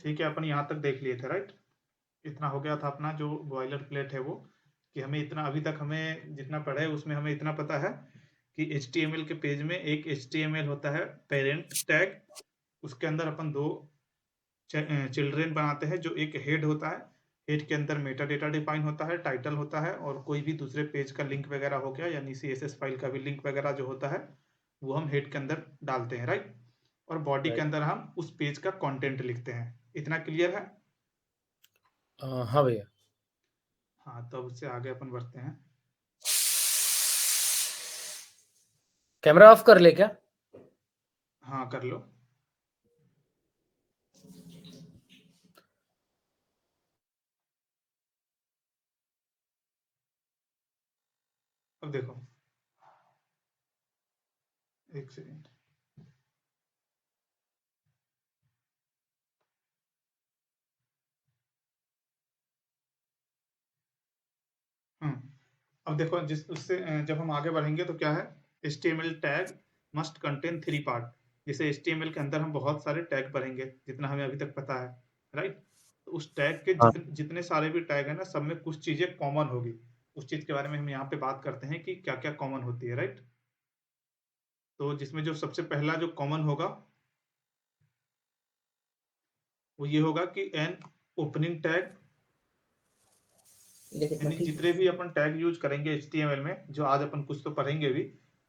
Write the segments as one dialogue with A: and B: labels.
A: ठीक है, अपन यहाँ तक देख लिए थे, राइट? इतना हो गया था अपना जो बॉयलर प्लेट है वो, कि हमें इतना अभी तक हमें जितना पढ़ा है उसमें हमें इतना पता है कि HTML के पेज में एक HTML होता है पेरेंट टैग, उसके अंदर अपन दो चिल्ड्रेन बनाते हैं, जो एक हेड होता है, हेड के अंदर मेटा डेटा डिफाइन होता है, टाइटल होता है, और कोई भी दूसरे पेज का लिंक वगैरह हो गया, यानी CSS फाइल का भी लिंक वगैरह जो होता है वो हम हेड के अंदर डालते हैं, राइट? और बॉडी के अंदर हम उस पेज का कंटेंट लिखते हैं। इतना क्लियर है?
B: हाँ भैया।
A: हाँ, तो अब उससे आगे अपन बढ़ते हैं।
B: कैमरा ऑफ कर ले क्या?
A: हाँ, कर लो। अब देखो, एक सेकेंड। अब देखो, जिस उससे जब हम आगे बढ़ेंगे तो क्या है, HTML tag must contain 3 part. जैसे HTML के अंदर हम बहुत सारे टैग पढ़ेंगे, जितना हमें अभी तक पता है, राइट? तो उस टैग के
B: हाँ।
A: जितने सारे भी टैग है ना, सब में कुछ चीजें कॉमन होगी। उस चीज के बारे में हम यहाँ पे बात करते हैं कि क्या क्या कॉमन होती है, राइट? तो जिसमें जो सबसे पहला जो कॉमन होगा वो ये होगा कि एन ओपनिंग टैग, यानी जितने भी अपन टैग यूज करेंगे HTML में, जो आज अपन कुछ तो पढ़ेंगे भी,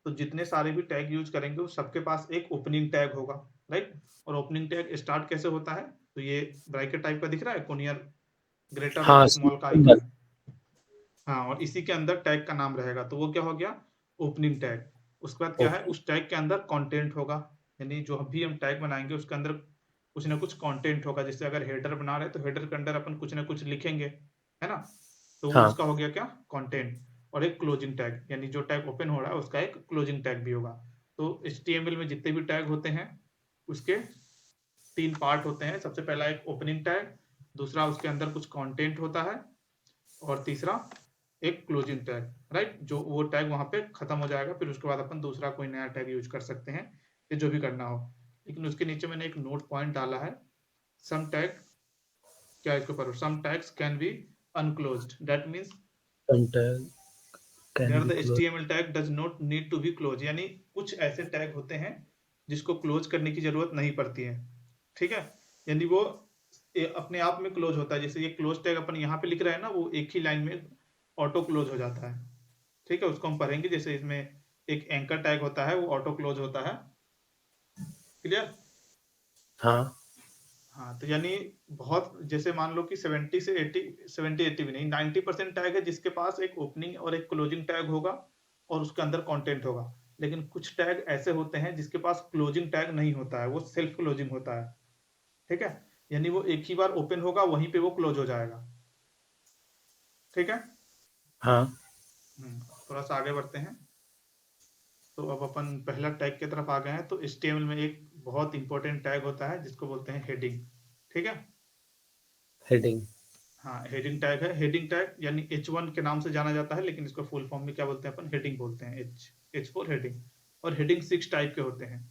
A: तो जितने सारे भी टैग यूज करेंगे वो सबके पास एक ओपनिंग टैग होगा, राइट? और ओपनिंग टैग स्टार्ट कैसे होता है, तो ये ब्रैकेट टाइप का दिख रहा है, कोनियर ग्रेटर और
B: हाँ,
A: स्मॉल का आइकन। हाँ, और इसी के अंदर टैग का नाम रहेगा, तो वो क्या हो गया, ओपनिंग टैग। उसके बाद क्या है,
B: ओके।
A: उस टैग के अंदर कंटेंट होगा, यानी जो भी हम टैग बनाएंगे उसके अंदर कुछ ना कुछ कंटेंट होगा। जैसे अगर हेडर बना रहे हैं तो हेडर के अंदर अपन कुछ ना कुछ लिखेंगे, है ना? तो वो
B: हाँ।
A: उसका हो गया क्या, कंटेंट। और एक क्लोजिंग टैग, यानी जो टैग ओपन हो रहा है उसका एक क्लोजिंग टैग भी होगा। तो HTML में जितने भी टैग होते हैं उसके 3 पार्ट होते हैं। सबसे पहला एक ओपनिंग टैग, दूसरा उसके अंदर कुछ कंटेंट होता है, और तीसरा एक क्लोजिंग टैग, राइट? जो वो टैग वहां पे खत्म हो जाएगा, फिर उसके बाद अपन दूसरा कोई नया टैग यूज कर सकते हैं, ये जो भी करना हो। लेकिन उसके नीचे मैंने एक नोट पॉइंट डाला है, सम टैग, क्या इसके ऊपर, some tags can be unclosed, that means
B: content can
A: there
B: be
A: the
B: close.
A: HTML tag does not need to be close, यानी कुछ ऐसे टैग होते हैं जिसको क्लोज करने की जरूरत नहीं पड़ती है, ठीक है? यानी वो अपने आप में क्लोज होता है। जैसे ये क्लोज टैग अपन यहाँ पे लिख रहे हैं ना, वो एक ही लाइन में ऑटो क्लोज हो जाता है, ठीक है? उसको हम पढ़ेंगे। जैसे इसमें एक एंकर टैग होता है, वो ऑटो क्लोज होता है, क्लियर?
B: हाँ।
A: हाँ, तो यानी बहुत, जैसे मान लो कि 70 से 80, 70-80 भी नहीं, 90% टैग है जिसके पास एक ओपनिंग और एक क्लोजिंग टैग होगा और उसके अंदर कंटेंट होगा। लेकिन कुछ टैग ऐसे होते हैं जिसके पास क्लोजिंग टैग नहीं होता है, वो सेल्फ क्लोजिंग होता है, ठीक है? यानी वो एक ही बार ओपन होगा, वहीं पे वो क्लोज हो जाएगा, ठीक है?
B: हाँ।
A: थोड़ा सा आगे बढ़ते हैं। तो अब अपन पहला टैग की तरफ आ गए हैं। तो HTML में एक बहुत इंपॉर्टेंट टैग होता है जिसको बोलते हैं हेडिंग, ठीक है?
B: हेडिंग।
A: हाँ, हेडिंग टैग है। हेडिंग टैग यानी H1 के नाम से जाना जाता है, लेकिन इसको फुल फॉर्म में क्या बोलते हैं अपन, हेडिंग बोलते हैं, H फॉर हेडिंग। और हेडिंग 6 टाइप के होते हैं।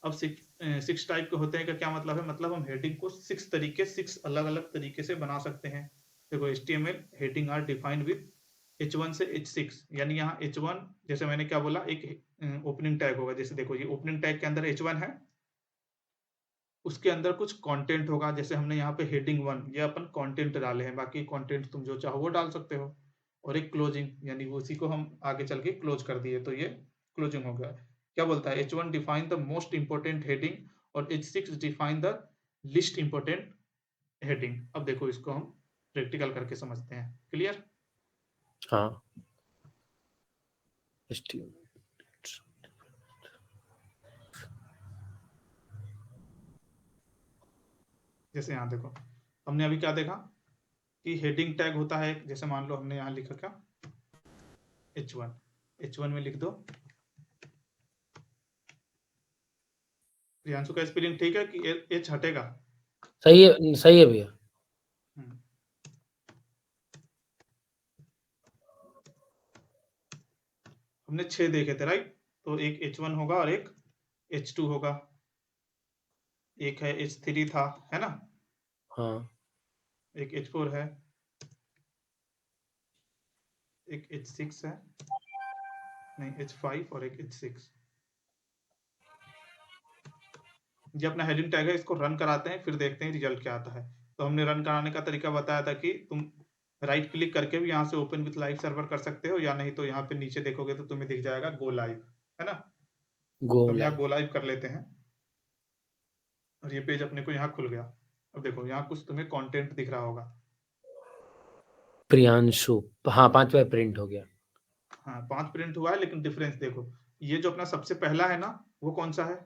A: अब 6 टाइप के होते हैं का क्या मतलब है, मतलब हम हेडिंग को 6 अलग अलग तरीके से बना सकते हैं। देखो, HTML heading are defined with H1 से H6, यानी यहाँ H1, जैसे मैंने क्या बोला, एक ओपनिंग टैग होगा। जैसे देखो, ये ओपनिंग टैग के अंदर H1 है, उसके अंदर कुछ कंटेंट होगा। जैसे हमने यहाँ पे हेडिंग 1, ये अपन कंटेंट डाले हैं, बाकी कंटेंट तुम जो चाहो वो डाल सकते हो। और एक क्लोजिंग, यानी उसी को हम आगे चल के क्लोज कर दिए, तो ये क्लोजिंग हो गया। क्या बोलता है, H1 define the most important heading और H6 define the list important heading. अब देखो, इसको हम प्रैक्टिकल करके समझते हैं, क्लियर?
B: हाँ। HTML।
A: जैसे यहाँ देखो, हमने अभी क्या देखा कि हेडिंग टैग होता है एक, जैसे मान लो हमने यहाँ लिखा क्या, H1, H1 में लिख दो, प्रियांशु का स्पेलिंग ठीक है कि H हटेगा?
B: सही है, सही है भैया।
A: हम्म, हमने 6 देखे थे, राइट? तो एक H1 होगा और एक H2 होगा, एक है H3 था, है ना?
B: हाँ,
A: एक H4 है, एक H6 है, नहीं H5 और एक H6। ये अपना हेडिंग टैग है, इसको रन कराते हैं, फिर देखते हैं रिजल्ट क्या आता है। तो हमने रन कराने का तरीका बताया था कि तुम राइट क्लिक करके भी यहाँ से ओपन विथ लाइव सर्वर कर सकते हो, या नहीं तो यहाँ पे नीचे देखोगे तो तुम्हें दिख जाएगा गो लाइव, है ना?
B: गो
A: तो हम यहाँ
B: लाइव।
A: गो लाइव कर लेते हैं और ये पेज अपने को यहाँ खुल गया। अब देखो यहाँ कुछ तुम्हें कंटेंट दिख रहा होगा।
B: प्रियांशु, हाँ 5 बार प्रिंट हो गया।
A: हाँ 5 प्रिंट हुआ है, लेकिन डिफरेंस देखो, ये जो अपना सबसे पहला है ना, वो कौन सा है?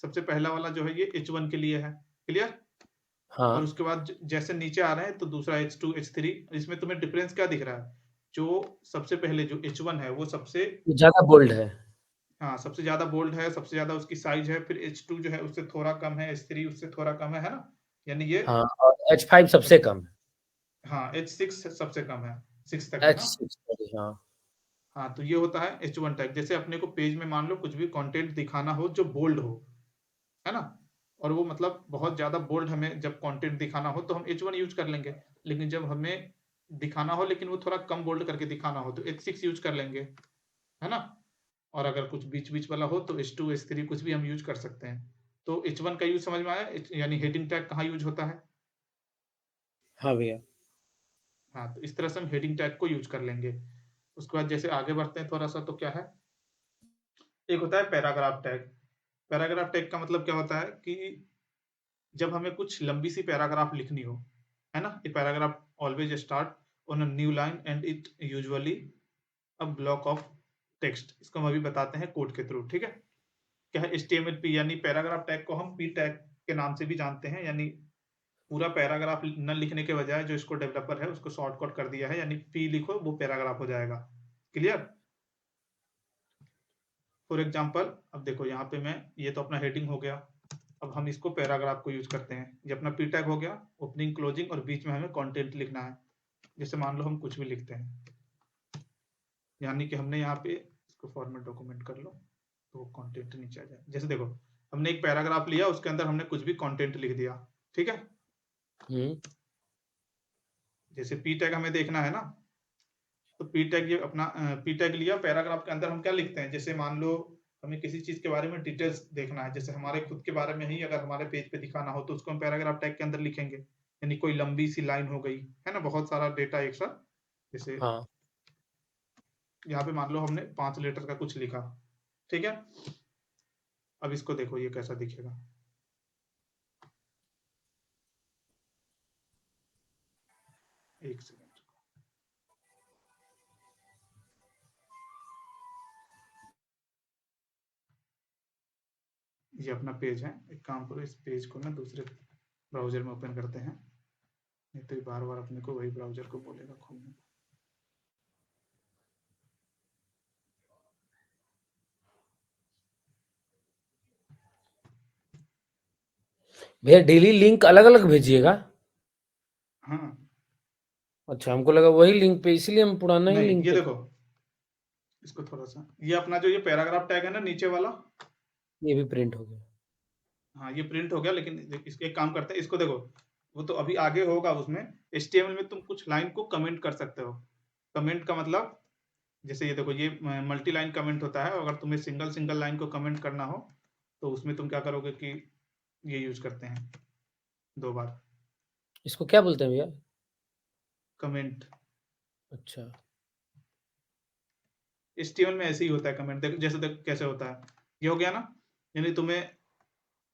A: सबसे पहला वाला जो है ये H1 के लिए है, क्लियर? और
B: हाँ,
A: उसके बाद जैसे नीचे आ रहे हैं तो दूसरा H2 H3, इसमें तुम्हें डिफरेंस क्या दिख रहा है? जो सबसे पहले जो H1 है वो सबसे,
B: ये ज़्यादा बोल्ड है।
A: हाँ सबसे ज्यादा बोल्ड है, सबसे ज्यादा उसकी साइज है। फिर H2 जो है उससे थोड़ा कम है, H3 उससे थोड़ा कम है ना? यानी ये
B: हाँ, और H5 सबसे कम है।
A: हाँ H6 सबसे कम है, 6 तक है ना?
B: H6 सॉरी, हाँ।
A: हाँ तो ये होता है H1 टैग। जैसे अपने को पेज में मान लो कुछ भी कंटेंट दिखाना हो जो बोल्ड हो, है ना? और वो मतलब बहुत ज्यादा बोल्ड हमें जब कंटेंट दिखाना हो तो हम H1 यूज कर लेंगे, लेकिन जब हमें दिखाना हो लेकिन वो थोड़ा कम बोल्ड करके दिखाना हो तो H6 यूज कर लेंगे, है ना? और अगर कुछ बीच बीच वाला हो तो H2 H3 कुछ भी हम यूज कर सकते हैं। तो H1 का यूज समझ में आया? यानी हेडिंग टैग कहाँ यूज होता है?
B: हाँ भैया।
A: हाँ तो इस तरह से हम हेडिंग टैग को यूज कर लेंगे। उसके बाद जैसे आगे बढ़ते हैं थोड़ा सा, तो क्या है, एक होता है पैराग्राफ टैग। पैराग्राफ टैग का मतलब क्या होता है कि जब हमें कुछ लंबी सी पैराग्राफ लिखनी हो, है ना? A paragraph always start on a new line and it usually a block of text. इसको हम अभी बताते हैं कोड के थ्रू, ठीक है? क्या है HTML यानी पैराग्राफ टैग को हम पी टैग के नाम से भी जानते हैं। यानी पूरा पैराग्राफ न लिखने के बजाय जो इसको डेवलपर है उसको शॉर्टकट कर दिया है, यानी पी लिखो वो पैराग्राफ हो जाएगा, क्लियर? फॉर एग्जाम्पल अब देखो यहाँ पे मैं, ये तो अपना हेडिंग हो गया। अब हम इसको पैराग्राफ को यूज करते हैं। ये अपना पी टैग हो गया, ओपनिंग क्लोजिंग, और बीच में हमें कंटेंट लिखना है। जैसे मान लो हम कुछ भी लिखते हैं, यानी कि हमने यहाँ पे इसको फॉर्मेट डॉक्यूमेंट कर लो तो वो कंटेंट नीचे आ जाए। जैसे देखो हमने एक पैराग्राफ लिया, उसके अंदर हमने कुछ भी कंटेंट लिख दिया, ठीक है?
B: हम्म।
A: जैसे पी टैग हमें देखना है ना, तो पी टैग ये अपना पी टैग लिया, पैराग्राफ के अंदर हम क्या लिखते हैं? जैसे मान लो हमें किसी चीज के बारे में डिटेल्स देखना है, जैसे हमारे खुद के बारे में ही अगर हमारे पेज पे दिखाना हो तो उसको हम पैराग्राफ टैग के अंदर लिखेंगे। यानी कोई लंबी सी लाइन हो गई, है ना, बहुत सारा डेटा एक साथ। जैसे
B: हाँ,
A: यहाँ पे मान लो हमने 5 लेटर का कुछ लिखा, ठीक है? अब इसको देखो ये कैसा दिखेगा। एक सेकेंड, ये अपना पेज है। एक काम करो, इस पेज को ना दूसरे ब्राउजर में ओपन करते हैं, नहीं तो बार बार अपने को वही ब्राउजर को बोलेगा खोलने को।
B: भैया डेली लिंक अलग अलग भेजिएगा।
A: हाँ
B: अच्छा, हमको लगा वही लिंक पे, इसीलिए हम पुराना ही
A: नहीं,
B: लिंक
A: ये
B: पे।
A: देखो, इसको थोड़ा सा, ये अपना जो ये पैराग्राफ टैग है ना नीचे वाला,
B: ये भी प्रिंट हो गया।
A: हाँ ये प्रिंट हो गया, लेकिन इसके एक काम करते हैं, इसको देखो, वो तो अभी आगे होगा उसमें। HTML में तुम कुछ लाइन को कमेंट कर सकते हो। कमेंट का मतलब, जैसे ये देखो ये मल्टी लाइन कमेंट होता है। अगर तुम्हें सिंगल सिंगल लाइन को कमेंट करना हो तो उसमें तुम क्या करोगे कि ये यूज करते हैं 2 बार
B: इसको क्या बोलते हैं भैया?
A: कमेंट।
B: अच्छा।
A: HTML में ऐसे ही होता है कमेंट। देखो जैसे देखो कैसे होता है, ये हो गया ना, यानी तुम्हें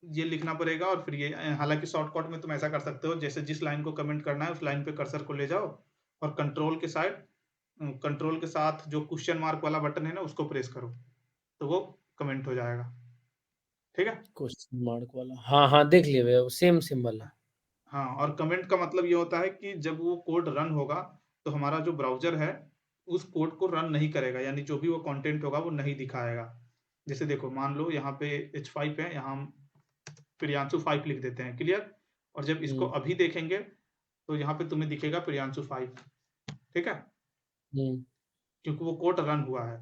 A: ये लिखना पड़ेगा और फिर ये, हालांकि शॉर्टकट में तुम ऐसा कर सकते हो, जैसे जिस लाइन को कमेंट करना है उस लाइन पे कर्सर को ले जाओ और कंट्रोल के साथ जो क्वेश्चन मार्क वाला बटन है ना उसको प्रेस करो, तो वो कमेंट हो जाएगा, ठीक है?
B: क्वेश्चन मार्क वाला, हाँ हाँ, देख लिया भैया, सेम सिंबल है।
A: हाँ, और कमेंट का मतलब ये होता है कि जब वो कोड रन होगा तो हमारा जो ब्राउजर है उस कोड को रन नहीं करेगा, यानी जो भी वो कंटेंट होगा वो नहीं दिखाएगा। जैसे देखो मान लो यहाँ पे H5 है, यहाँ हम प्रियांशु 5 लिख देते हैं, क्लियर? और जब इसको
B: हम्म।
A: अभी देखेंगे तो यहाँ पे तुम्हें दिखेगा प्रियांशु 5, ठीक है?
B: हम्म।
A: क्योंकि वो कोड रन हुआ है।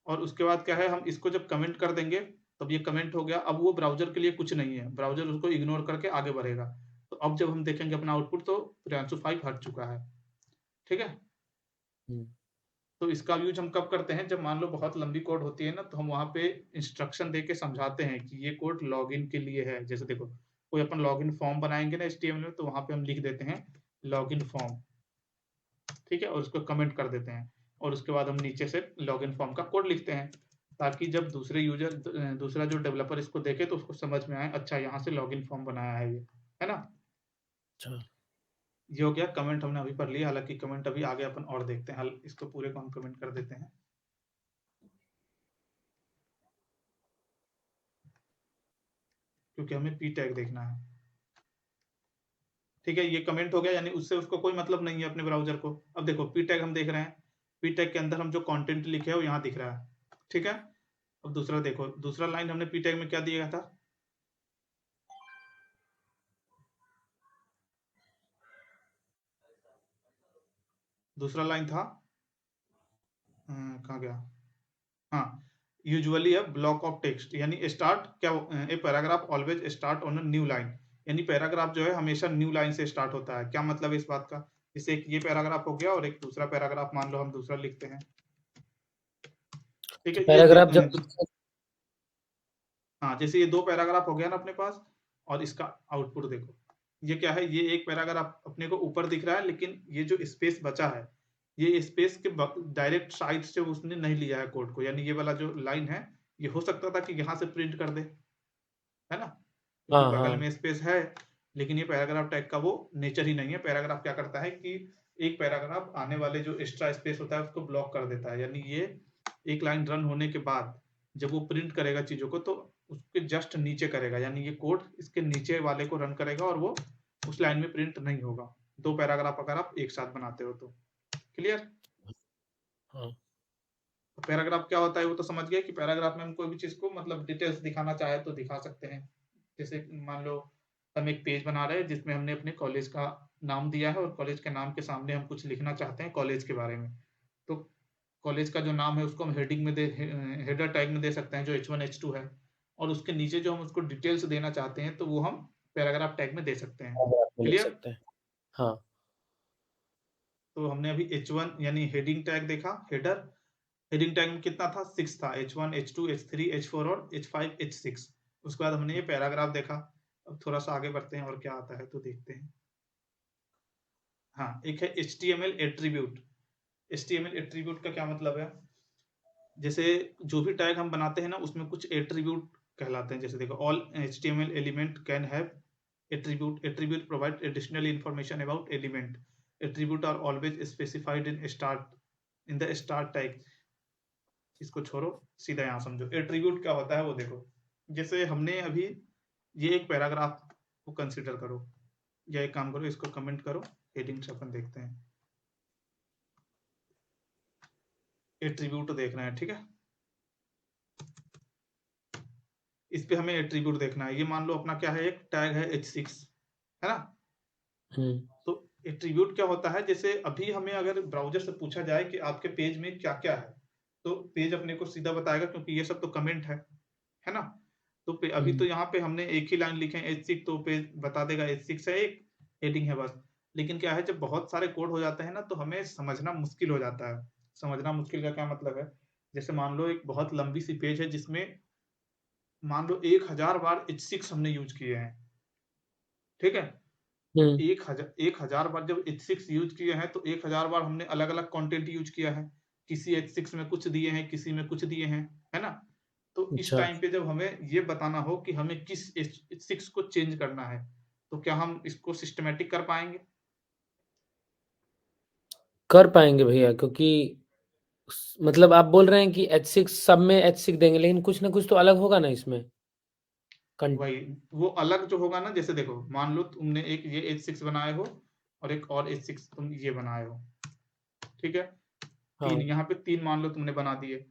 A: और उसके बाद क्या है, हम इसको जब कमेंट कर देंगे तब ये कमेंट हो गया। अब वो ब्राउजर के लिए कुछ नहीं है, ब्राउजर उसको इग्नोर करके आगे बढ़ेगा। तो अब जब हम देखेंगे अपना आउटपुट तो प्रियांशु 5 हट चुका है। ठीक है।
B: हम्म,
A: तो इसका यूज हम कब करते हैं, जब मान लो बहुत लंबी कोड होती है ना, तो हम वहां पे इंस्ट्रक्शन दे के समझाते हैं कि ये कोड लॉगिन के लिए है। जैसे देखो, कोई अपन लॉगिन फॉर्म बनाएंगे ना HTML में, तो वहां पे हम लिख देते हैं लॉगिन फॉर्म। ठीक है, और उसको कमेंट कर देते हैं, और उसके बाद हम नीचे से लॉगिन फॉर्म का कोड लिखते हैं, ताकि जब दूसरे यूजर दूसरा जो डेवलपर इसको देखे तो उसको समझ में आए, अच्छा यहाँ से लॉगिन फॉर्म बनाया है ये, है ना।
B: अच्छा।
A: ये हो गया, कमेंट हमने अभी पढ़ लिया। हालांकि कमेंट अभी आगे अपन और देखते हैं, हाल इसको पूरे को हम कमेंट कर देते हैं। क्योंकि हमें पी टैग देखना है। ठीक है, ये कमेंट हो गया, यानी उससे उसको कोई मतलब नहीं है अपने ब्राउजर को। अब देखो पी टैग हम देख रहे हैं, पी टैग के अंदर हम जो कंटेंट लिखे हैं वो यहाँ दिख रहा है। ठीक है। अब दूसरा देखो, दूसरा लाइन हमने पी टैग में क्या दिया था, दूसरा लाइन था, कहाँ गया, हाँ, usually a block of text, यानी स्टार्ट क्या, a paragraph always start on a new line. यानी पैराग्राफ जो है हमेशा न्यू लाइन से स्टार्ट होता है। क्या मतलब है इस बात का, जैसे एक ये पैराग्राफ हो गया और एक दूसरा पैराग्राफ मान लो हम दूसरा लिखते हैं। ठीक
B: तो
A: है,
B: पैराग्राफ जब
A: हाँ, जैसे ये दो पैराग्राफ हो गया ना अपने पास, और इसका आउटपुट देखो, ये क्या है, ये एक पैराग्राफ अपने को ऊपर दिख रहा है, लेकिन ये जो स्पेस बचा है, ये स्पेस के डायरेक्ट साइड से उसने नहीं लिया है कोड को। यानी ये वाला जो लाइन है, ये हो सकता था कि यहाँ से प्रिंट कर दे, है ना, क्योंकि
B: हाँ,
A: बगल
B: हाँ।
A: में स्पेस है। लेकिन ये पैराग्राफ टैग का वो नेचर ही नहीं है। पैराग्राफ क्या करता है कि एक पैराग्राफ आने वाले जो एक्स्ट्रा स्पेस होता है उसको ब्लॉक कर देता है। यानी ये एक लाइन रन होने के बाद जब वो प्रिंट करेगा चीजों को, तो उसके जस्ट नीचे करेगा, यानी ये कोड इसके नीचे वाले को रन करेगा और वो उस लाइन में प्रिंट नहीं होगा। दो पैराग्राफ अगर आप एक साथ बनाते हो तो। क्लियर।
B: हाँ।
A: पैराग्राफ क्या होता है वो तो समझ गए, कि पैराग्राफ में हम कोई भी चीज को मतलब डिटेल्स दिखाना चाहे तो दिखा सकते हैं। जैसे मान लो हम एक पेज बना रहे हैं जिसमें हमने अपने कॉलेज का नाम दिया है, और कॉलेज के नाम के सामने हम कुछ लिखना चाहते हैं कॉलेज के बारे में। तो कॉलेज का जो नाम है उसको हम हेडिंग में हेडर टैग में दे सकते हैं जो H1 H2 है, और उसके नीचे जो हम उसको डिटेल्स देना चाहते हैं तो वो हम पैराग्राफ टैग में दे सकते हैं।
B: पैराग्राफ में लिख
A: क्लियर।
B: सकते हैं। हाँ।
A: तो हमने अभी H1 यानी हेडिंग टैग देखा, हेडर। हेडिंग टैग में कितना था, 6 था, H1 H2 H3 H4 और H5 H6। उसके बाद हमने ये पैराग्राफ देखा। अब थोड़ा सा आगे बढ़ते हैं और क्या आता है तो देखते हैं। हाँ, एक है HTML एट्रीब्यूट। HTML एट्रीब्यूट का क्या मतलब है, जैसे जो भी टैग हम बनाते हैं ना उसमें कुछ एट्रीब्यूट कहलाते हैं। जैसे देखो, all HTML element can have attribute, attribute provide additional information about element, attribute are always specified in start in the start tag. इसको छोड़ो, सीधा यहाँ समझो एट्रीब्यूट क्या होता है वो देखो। जैसे हमने अभी ये एक पैराग्राफ को कंसिडर करो, या एक काम करो इसको कमेंट करो, हेडिंग से अपन देखते हैं। एट्रीब्यूट देख रहे हैं, ठीक है, इस पे हमें एट्रीब्यूट देखना है। ये मान लो अपना क्या है, एक टैग है H6, है ना।
B: हम्म।
A: तो एट्रीब्यूट क्या होता है, जैसे अभी हमें अगर ब्राउजर से पूछा जाए कि आपके पेज में क्या क्या है, तो पेज अपने को सीधा बताएगा, क्योंकि ये सब तो कमेंट है ना। तो अभी तो
B: हम्म।
A: यहाँ पे हमने एक ही लाइन लिखे हैं H6, तो पेज बता देगा H6 है, एक हेडिंग है बस। लेकिन क्या है, जब बहुत सारे कोड हो जाते हैं ना तो हमें समझना मुश्किल हो जाता है। समझना मुश्किल का क्या मतलब है, जैसे मान लो एक बहुत लंबी सी पेज है जिसमें मान लो 1000 बार H6 हमने यूज किए हैं। ठीक है। तो
B: हम्म।
A: 1000 बार जब H6 यूज किए हैं तो 1000 बार हमने अलग अलग कंटेंट यूज किया है। किसी H6 में कुछ दिए हैं, किसी में कुछ दिए हैं, है ना। तो इस
B: अच्छा।
A: टाइम पे जब हमें ये बताना हो कि हमें किस H6 को चेंज करना है, तो क्या हम इसको सिस्टमेटिक कर पाएंगे।
B: कर पाएंगे भैया, क्योंकि मतलब आप बोल रहे हैं कि H6 सब में H6 देंगे, लेकिन कुछ ना कुछ तो अलग होगा ना इसमें। कं
A: वही, वो अलग जो होगा ना, जैसे देखो मान लो तुमने एक ये H6 बनाए हो, और एक और H6 तुम ये बनाए हो। ठीक है। तीन,
B: हाँ।
A: यहाँ पे तीन मान लो तुमने बना दिए।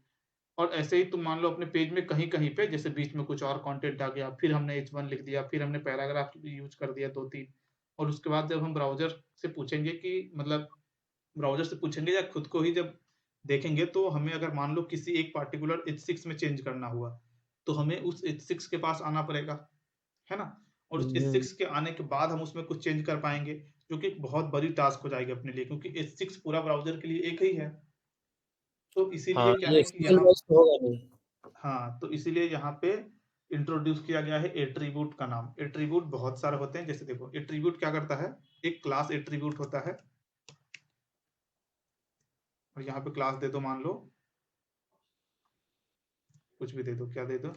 A: और ऐसे ही तुम मान लो अपने पेज में कहीं कहीं पे जैसे बीच में कुछ और कंटेंट आ गया, फिर हमने H1 लिख दिया, फिर हमने पैराग्राफ यूज कर दिया दो तीन। और उसके बाद जब हम ब्राउजर से पूछेंगे कि मतलब ब्राउजर से पूछेंगे या खुद को ही जब देखेंगे तो हमें अगर मान लो किसी एक पार्टिकुलर H6 में चेंज करना हुआ, तो हमें उस H6 के पास आना पड़ेगा, है ना? और उस
B: हम्म,
A: H6 के आने के बाद हम उसमें कुछ चेंज कर पाएंगे, जो कि एक बहुत बड़ी टास्क हो जाएगी अपने लिए, क्योंकि H6 पूरा ब्राउज़र के लिए एक ही है। तो इसीलिए
B: हाँ,
A: क्या
B: ये
A: है कि
B: सिंगल
A: यहाँ,
B: वॉइस तो होगा नहीं।
A: हाँ, तो इसीलिए यहाँ पे इंट्रोड्यूस किया गया है एट्रीब्यूट का नाम। एट्रीब्यूट बहुत सारे होते हैं, जैसे देखो एट्रीब्यूट क्या करता है, एक क्लास एट्रीब्यूट होता है, और यहाँ पे क्लास दे दो, मान लो कुछ भी दे दो, क्या दे दो,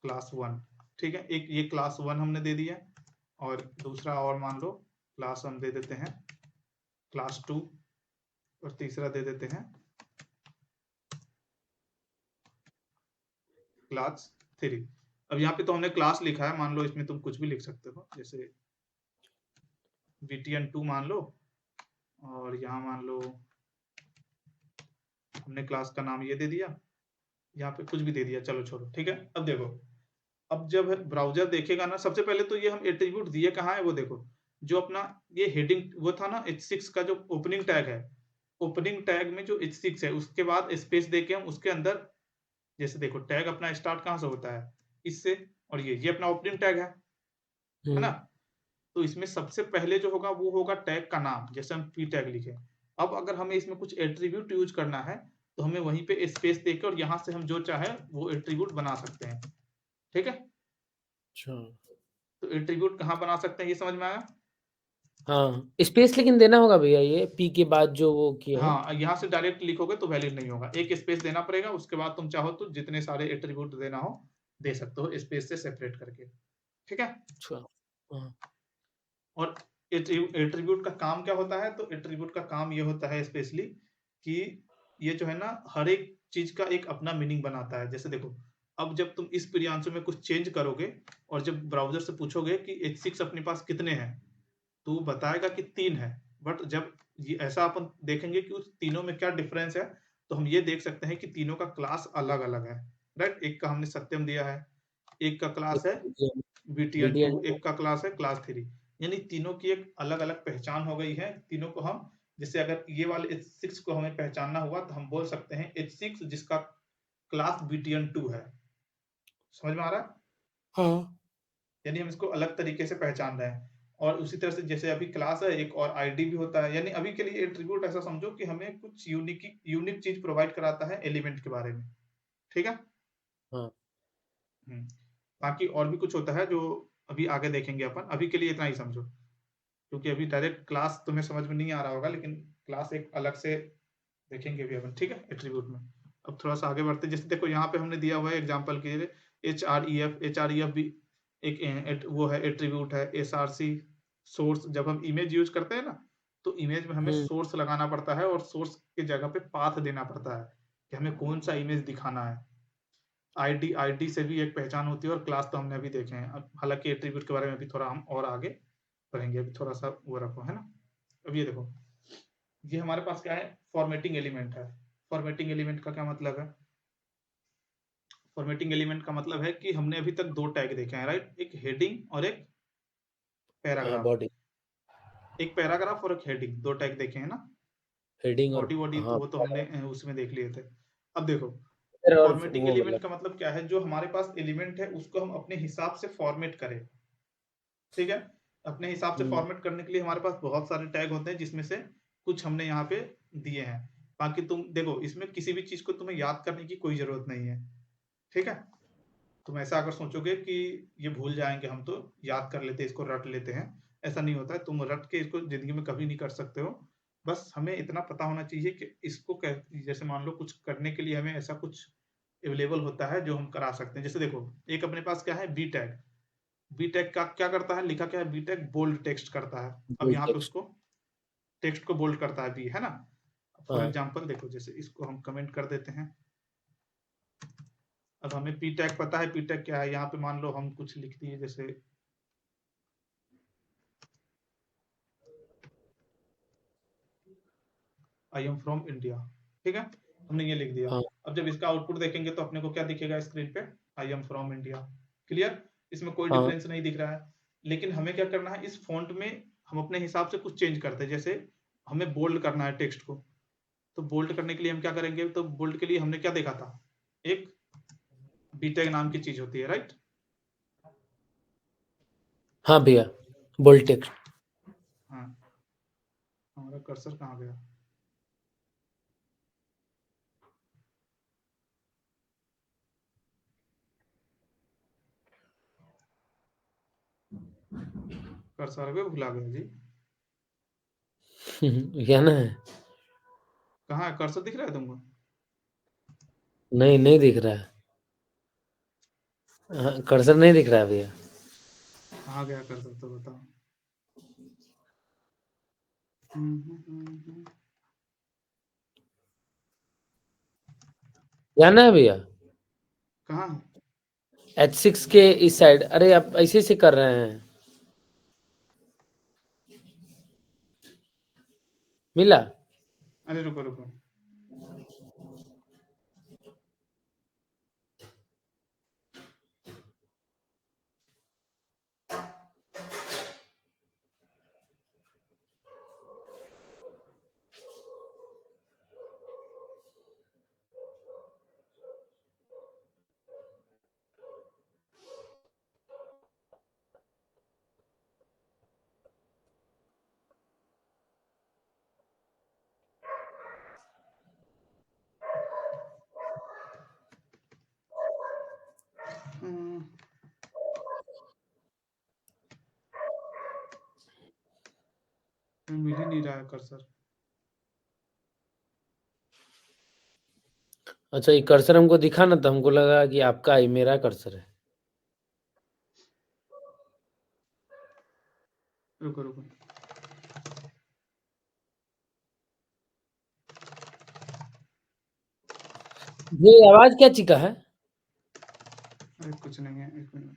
A: क्लास 1, ठीक है, एक ये क्लास 1 हमने दे दिया, और दूसरा और मान लो क्लास हम दे देते हैं क्लास 2, और तीसरा दे देते हैं क्लास 3। अब यहाँ पे तो हमने क्लास लिखा है, मान लो इसमें तुम कुछ भी लिख सकते हो, जैसे btn2 मान लो, और यहाँ मान लो हमने क्लास का नाम ये दे दिया, यहाँ पे कुछ भी दे दिया, चलो छोड़ो, ठीक है। अब देखो, अब जब ब्राउजर देखेगा ना, सबसे पहले तो ये हम एट्रीब्यूट दिए कहाँ है वो देखो, जो अपना ये हेडिंग वो था ना H6 का जो ओपनिंग टैग है, ओपनिंग टैग में जो H6 है उसके बाद स्पेस देके हम उसके अंदर, जैसे देखो टैग अपना स्टार्ट कहाँ से होता है, इससे, और ये अपना ओपनिंग टैग है ना?
B: हम्म,
A: तो इसमें सबसे पहले जो होगा वो होगा टैग का नाम, जैसे हम पी टैग लिखे। अब अगर हमें इसमें कुछ एट्रीब्यूट यूज करना है, तो हमें वहीं पे स्पेस देकर और यहाँ से हम जो चाहे वो एट्रीब्यूट बना सकते हैं, ठीक है।
B: अच्छा।
A: तो एट्रीब्यूट कहाँ बना सकते हैं, ये समझ में आया?
B: हाँ, स्पेस लेकिन देना होगा भैया ये पी के बाद जो वो किए हैं?
A: हाँ, यहाँ से डायरेक्ट लिखोगे तो वैलिड नहीं होगा, एक स्पेस देना पड़ेगा, उसके बाद तुम चाहो तो जितने सारे एट्रीब्यूट देना हो दे सकते हो स्पेस से सेपरेट करके, ठीक है।
B: अच्छा, हाँ,
A: और एट्रीब्यूट का काम क्या होता है, तो एट्रीब्यूट का काम ये होता है स्पेशली कि ये जो है ना हर एक चीज का एक अपना मीनिंग बनाता है। जैसे देखो, अब जब तुम इस प्रियांशु में कुछ चेंज करोगे और जब ब्राउजर से पूछोगे कि H6 अपने पास कितने हैं, तो वो बताएगा कि 3 है। बट जब ये ऐसा अपन देखेंगे कि उस तीनों में क्या डिफरेंस है, तो हम ये देख सकते हैं कि तीनों का क्लास अलग अलग है, राइट। एक का हमने सत्यम दिया है, एक का क्लास है BTN2,
B: BDN
A: एक का क्लास है क्लास 3, यानी तीनों की एक अलग अलग पहचान हो गई है। तीनों को हम, जैसे अगर ये वाले H6 को हमें पहचानना हुआ तो हम बोल सकते हैं H6 जिसका क्लास BTN2 है, समझ में आ रहा है?
B: हाँ,
A: यानी हम इसको अलग तरीके से पहचान रहे हैं। और उसी तरह से जैसे अभी क्लास है, एक और आईडी भी होता है, यानी अभी के लिए एट्रीब्यूट ऐसा समझो कि हमें कुछ यूनिक यूनिक चीज प्रोवाइड कराता है एलिमेंट के बारे में, ठीक है।
B: हाँ,
A: हम्म। बाकी और भी कुछ होता है जो अभी आगे देखेंगे अपन, अभी के लिए इतना ही समझो, क्योंकि अभी डायरेक्ट क्लास तुम्हें समझ में नहीं आ रहा होगा, लेकिन क्लास एक अलग से देखेंगे भी अपन, ठीक है, एट्रीब्यूट में। अब थोड़ा सा आगे बढ़ते हैं, जैसे देखो यहाँ पे हमने दिया हुआ है एग्जांपल के लिए एच आर ई एफ भी एक वो है एट्रीब्यूट है। SRC सोर्स, जब हम इमेज यूज करते हैं ना, तो इमेज में हमें
B: हुँ,
A: सोर्स लगाना पड़ता है, और सोर्स के जगह पे पाथ देना पड़ता है कि हमें कौन सा इमेज दिखाना है। आईडी से भी एक पहचान होती है, और क्लास तो हमने अभी देखे हैं। अब हालांकि एट्रीब्यूट के बारे में अभी थोड़ा हम और आगे पढ़ेंगे, अभी थोड़ा सा वो रखो, है ना। अब ये देखो, ये हमारे पास क्या है, फॉर्मेटिंग एलिमेंट है। फॉर्मेटिंग एलिमेंट का क्या मतलब है? फॉर्मेटिंग एलिमेंट का मतलब है कि हमने अभी तक दो टैग देखे हैं, राइट, एक हेडिंग और एक
B: हाँ,
A: पैराग्राफ।
B: बॉडी,
A: एक पैराग्राफ और एक हेडिंग, दो टैग देखे हैं ना।
B: हेडिंग और
A: बॉडी बॉडी तो
B: हाँ,
A: वो तो हमने उसमें देख लिए थे। अब देखो,
B: और
A: फॉर्मेटिंग
B: वो
A: एलिमेंट
B: मतलब
A: का मतलब क्या है, जो हमारे पास एलिमेंट है उसको हम अपने हिसाब से फॉर्मेट करें, ठीक है। अपने हिसाब से
B: हुँ,
A: फॉर्मेट करने के लिए हमारे पास बहुत सारे टैग होते हैं, जिसमें से कुछ हमने यहाँ पे दिए हैं। बाकी तुम देखो, इसमें किसी भी चीज को तुम्हें याद करने की कोई जरूरत नहीं है, ठीक है। तुम ऐसा अगर सोचोगे कि ये भूल जाएंगे हम, तो याद कर लेते, इसको रट लेते हैं, ऐसा नहीं होता है। तुम रट के इसको जिंदगी में कभी नहीं कर सकते हो। बस हमें इतना पता होना चाहिए कि इसको जैसे मान लो कुछ करने के लिए हमें ऐसा कुछ अवेलेबल होता है जो हम करा सकते हैं। जैसे देखो, एक अपने पास क्या है, बी टैग। बी टैग का क्या करता है, लिखा क्या है, बी टैग बोल्ड टेक्स्ट करता है। अब
B: बोल्ड
A: यहाँ पे
B: टेक्स्ट
A: उसको टेक्स्ट को बोल्ड करता है बी, है ना। फॉर
B: हाँ,
A: एग्जाम्पल देखो, जैसे इसको हम कमेंट कर देते हैं। अब हमें पी टैग पता है, पी टैग क्या है। यहाँ पे मान लो हम कुछ लिख दिए, जैसे आई एम फ्रॉम इंडिया, ठीक है, हमने ये लिख दिया।
B: हाँ,
A: अब जब इसका आउटपुट देखेंगे तो अपने को क्या दिखेगा स्क्रीन पे, I am from India. Clear, इसमें कोई
B: हाँ,
A: डिफरेंस नहीं दिख रहा है। लेकिन हमें क्या करना है, इस फॉन्ट में हम अपने हिसाब से कुछ चेंज करते हैं। जैसे हमें बोल्ड करना है टेक्स्ट को, तो बोल्ड करने के लिए हम क्या करेंगे, तो बोल्ड के लिए हमने क्या देखा था, एक बीटैग नाम की चीज होती है, राइट।
B: हाँ भैया, बोल्ड टेक्स्ट।
A: हाँ, हमारा कर्सर कहाँ गया। कर्सर भी भुला गया जी।
B: क्या ना है?
A: कहाँ है कर्सर, दिख रहा है तुमको।
B: नहीं, नहीं दिख रहा है। हाँ, कर्सर नहीं दिख रहा है भैया।
A: कहाँ गया कर्सर तो बताओ। हम्म।
B: जाना है भैया?
A: कहाँ है।
B: H6 के इस साइड। अरे आप ऐसे से कर रहे हैं। मिला?
A: अरे रुको रुको। हम्म, मिल ही नहीं रहा है कर्सर।
B: अच्छा, ये कर्सर हमको दिखा ना, तो हमको लगा कि आपका ही मेरा कर्सर है।
A: रुको रुको।
B: ये आवाज क्या चीका है?
A: अरे कुछ नहीं है, एक मिनट।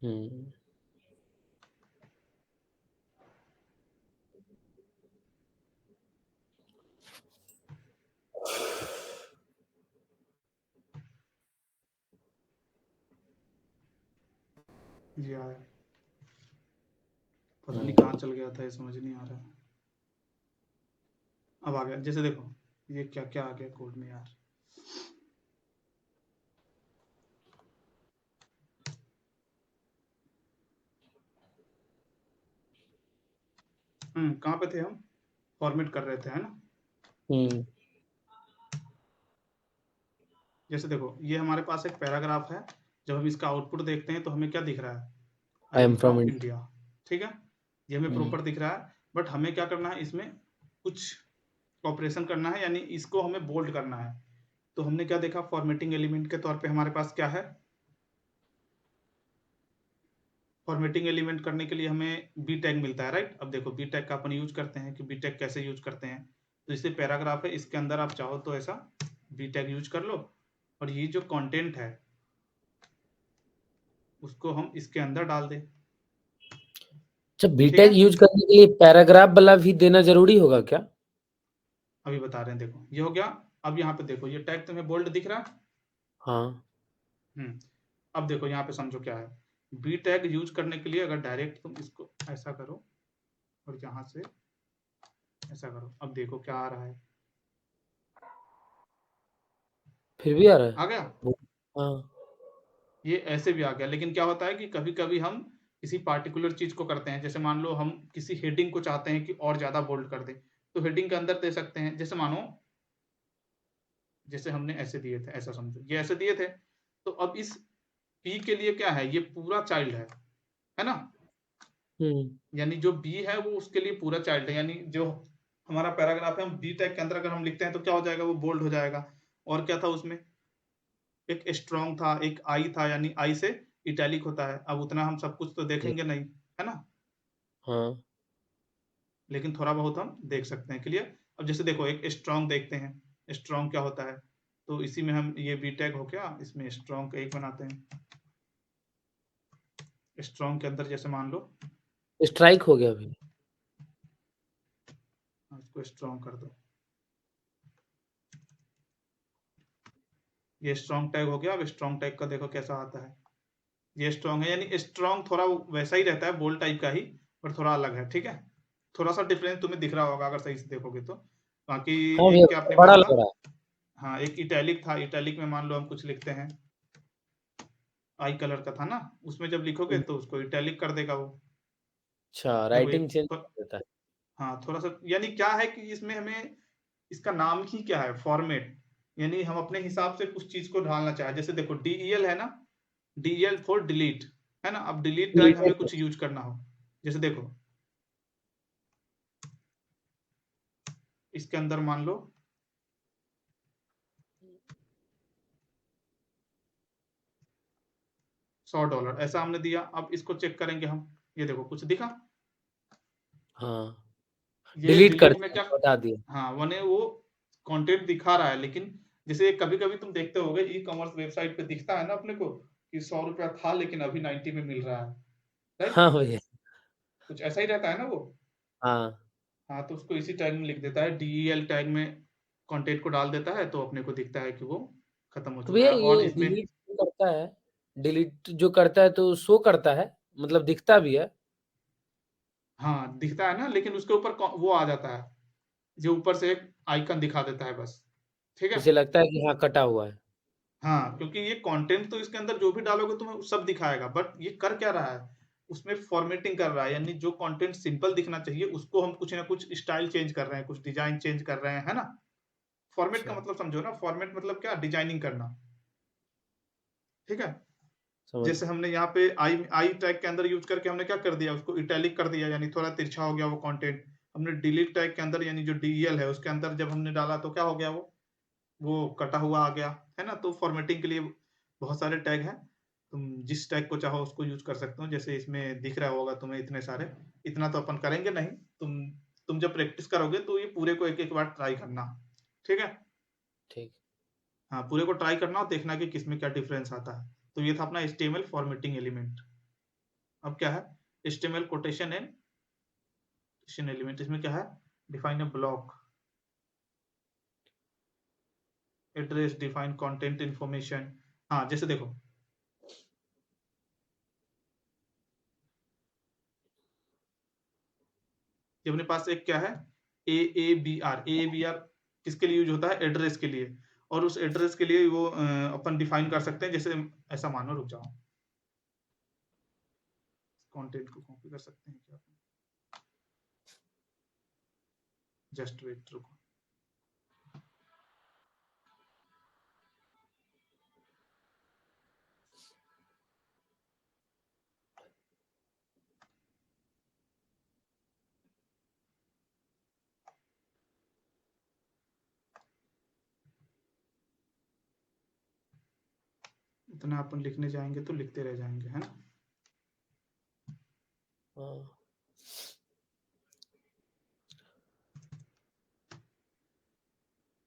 B: हम्म।
A: जी आया। पता नहीं कहाँ चल गया था, ये समझ नहीं आ रहा है। अब आ गया, जैसे देखो ये क्या क्या आ गया कोड में यार। कहाँ पे थे हम, फॉर्मेट कर रहे थे, है ना।
B: हम्म।
A: जैसे देखो ये हमारे पास एक पैराग्राफ है, जब हम इसका आउटपुट देखते हैं तो हमें क्या दिख रहा है, I
B: I
A: am
B: am from
A: from
B: India.
A: India. ठीक है, ये हमें
B: हम्म।
A: प्रॉपर दिख रहा है, बट हमें क्या करना है इसमें कुछ ऑपरेशन करना है, यानी इसको हमें बोल्ड करना है। तो हमने क्या देखा, फॉर्मेटिंग एलिमेंट के तौर पे हमारे पास क्या है, फॉर्मेटिंग एलिमेंट करने के लिए हमें बी टैग मिलता है, राइट। अब देखो बी टैग का अपन यूज करते हैं कि बी टैग कैसे यूज करते हैं, तो इसे पैराग्राफ है, इसके अंदर आप चाहो तो ऐसा बी टैग यूज कर लो, और ये जो कंटेंट है उसको हम इसके अंदर डाल दें।
B: अच्छा,
A: ठीक
B: बीटेक
A: है,
B: यूज करने के लिए पैराग्राफ वाला भी देना जरूरी होगा क्या?
A: अभी बता रहे हैं, देखो ये हो गया। अब यहाँ पे देखो ये टैग तुम्हें बोल्ड दिख रहा है।
B: हाँ।
A: अब देखो यहाँ पे समझो क्या है, बी टैग यूज करने के लिए अगर डायरेक्ट तुम इसको ऐसा करो और यहाँ से ऐसा करो, अब देखो क्या आ रहा है,
B: फिर भी आ रहा
A: आ गया।
B: है। हाँ।
A: ये ऐसे भी आ गया, लेकिन क्या होता है कि कभी कभी हम किसी पार्टिकुलर चीज को करते हैं, जैसे मान लो हम किसी हेडिंग को चाहते हैं कि और ज्यादा बोल्ड कर दे, तो हेडिंग के अंदर दे सकते हैं। जैसे मानो, जैसे हमने ऐसे दिए थे, ऐसा समझो ये ऐसे दिए थे, तो अब इस पी के लिए क्या है, ये पूरा चाइल्ड है ना।
B: हम्म।
A: यानी जो बी है वो उसके लिए पूरा चाइल्ड है, यानी जो हमारा पैराग्राफ है हम बी टैग के अंदर अगर हम लिखते हैं तो क्या हो जाएगा, वो बोल्ड हो जाएगा। और क्या था उसमें, एक स्ट्रॉन्ग था, एक आई था, यानी आई से इटैलिक होता है। अब उतना हम सब कुछ तो देखेंगे नहीं, है ना,
B: हाँ।
A: लेकिन थोड़ा बहुत हम देख सकते हैं, क्लियर। अब जैसे देखो एक स्ट्रॉन्ग देखते हैं, स्ट्रॉन्ग क्या होता है, तो इसी में हम ये बी टैग हो गया, इसमें स्ट्रॉन्ग का एक बनाते हैं। स्ट्रॉन्ग के अंदर जैसे मान लो,
B: स्ट्राइक हो गया अभी।
A: इसको स्ट्रॉन्ग कर दो। ये स्ट्रॉन्ग टैग हो गया। अब स्ट्रॉन्ग टैग का देखो कैसा आता है। ये स्ट्रॉन्ग है, यानी स्ट्रॉन्ग थोड़ा वैसा ही रहता है, बोल्ड टाइप का ही, पर थोड़ा अलग है। ठीक है, थोड़ा सा डिफरेंस तुम्हें दिख रहा होगा अगर सही से देखोगे तो। बाकी
B: हाँ भैया,
A: एक क्या आपने
B: बड़ा
A: बोला था?
B: लग रहा है।
A: हाँ, एक इटैलिक था। इटैलिक में मान लो हम कुछ लिखते हैं, आई कलर का था ना, उसमें जब लिखोगे तो उसको इटैलिक कर देगा वो।
B: अच्छा,
A: देखो
B: राइटिंग
A: एक
B: चेंज कर देता है।
A: हाँ, थोड़ा सा यानी क्या है कि इसमें हमें इसका नाम ही क्या है, फॉर्मेट, यानी हम अपने हिसाब से कुछ चीज को ढालना चाहे। जैसे देखो डीईएल है ना, डीईएल फॉर डिलीट है ना। अब डिलीट टैग हमें कुछ यूज करना हो, जैसे देखो इसके अंदर मान लो $100 ऐसा हमने दिया। अब इसको चेक करेंगे हम, ये देखो कुछ दिखा,
B: हाँ,
A: ये
B: डिलीट कर
A: डिलीट में
B: दिया,
A: क्या,
B: हटा दिया।
A: हाँ वने वो कंटेंट दिखा रहा है, लेकिन जैसे कभी कभी तुम देखते होगे ई कॉमर्स वेबसाइट पे दिखता है ना अपने को कि ₹100 था लेकिन अभी 90 में मिल रहा है, राइट?
B: हाँ भैया।
A: कुछ ऐसा ही रहता है ना वो।
B: हाँ,
A: हाँ, तो उसको इसी टैग में लिख देता है, डीईएल टैग में कंटेंट को डाल देता है, तो अपने को दिखता है कि वो खत्म हो
B: तो
A: चुका
B: भैया
A: है। और
B: ये
A: इसमें
B: डिलीट जो करता है, डिलीट जो करता है तो शो करता है, मतलब दिखता भी है?
A: हाँ दिखता है ना, लेकिन उसके ऊपर वो आ जाता है, जो ऊपर से एक आइकन दिखा देता है बस। ठीक है।
B: जिसे लगता है कि हाँ, कटा हुआ है।
A: हाँ, क्योंकि ये कंटेंट तो इसके अंदर जो भी डालोगे तुम्हें सब दिखाएगा, बट ये कर क्या रहा है, उसमें फॉर्मेटिंग कर रहा है, यानी जो कंटेंट सिंपल दिखना चाहिए उसको हम कुछ ना कुछ स्टाइल चेंज कर रहे हैं, कुछ डिजाइन चेंज कर रहे हैं, है ना। फॉर्मेट का
B: अच्छा,
A: मतलब समझो ना, फॉर्मेट मतलब क्या, डिजाइनिंग करना। ठीक है।
B: समझ
A: जैसे हमने यहाँ पे आई आई टैग के अंदर यूज करके हमने क्या कर दिया, उसको इटैलिक कर दिया, यानी थोड़ा तिरछा हो गया वो कंटेंट। हमने डिलीट टैग के अंदर, यानी जो डीईएल है उसके अंदर जब हमने डाला तो क्या हो गया, वो कटा हुआ आ गया, है ना। तो फॉर्मेटिंग के लिए बहुत सारे टैग हैं, तुम जिस टैग को चाहो उसको यूज कर सकते हो। जैसे इसमें दिख रहा होगा तुम्हें इतने सारे, इतना तो अपन करेंगे नहीं। तुम जब प्रैक्टिस करोगे तो ये पूरे को एक एक बार ट्राई करना। ठीक है।
B: ठीक।
A: हाँ, पूरे को ट्राई करना और देखना कि किसमें क्या डिफरेंस आता है। तो ये था अपना HTML फॉर्मेटिंग एलिमेंट। अब क्या है, HTML कोटेशन एंड एलिमेंट। इसमें क्या है, define a block, address, define content information. हाँ, जैसे देखो ये अपने पास एक क्या है, ए ए बी आर किसके लिए यूज होता है, एड्रेस के लिए। और उस एड्रेस के लिए वो अपन डिफाइन कर सकते हैं। जैसे ऐसा मानो, रुक जाओ, कंटेंट को कॉपी कर सकते हैं क्या, जस्ट वेट, रुको। इतना अपन लिखने जाएंगे तो लिखते रह जाएंगे, है ना।
B: हाँ,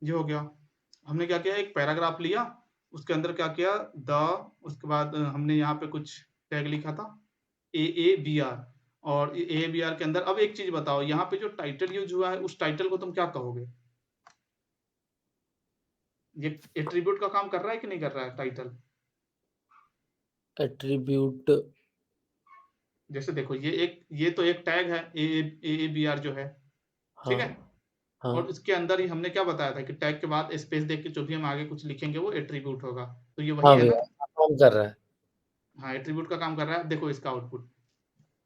A: ये हो गया। हमने क्या किया, एक पैराग्राफ लिया, उसके अंदर क्या किया, द, उसके बाद हमने यहाँ पे कुछ टैग लिखा था, AABR। और AABR के अंदर अब एक चीज बताओ, यहाँ पे जो टाइटल यूज हुआ है उस टाइटल को तुम क्या कहोगे। ये एट्रीब्यूट का काम कर रहा है कि नहीं कर रहा है टाइटल।
B: एट्रीब्यूट।
A: जैसे देखो ये तो एक टैग है, AABR जो है। ठीक
B: हाँ,
A: है।
B: हाँ,
A: और इसके अंदर ही हमने क्या बताया था कि टैग के बाद स्पेस देख के जो भी हम आगे कुछ लिखेंगे वो एट्रीब्यूट होगा। तो ये वही
B: हाँ
A: है ना।
B: भैया, काम कर रहा है।
A: हाँ, एट्रीब्यूट का काम कर रहा है। देखो इसका आउटपुट,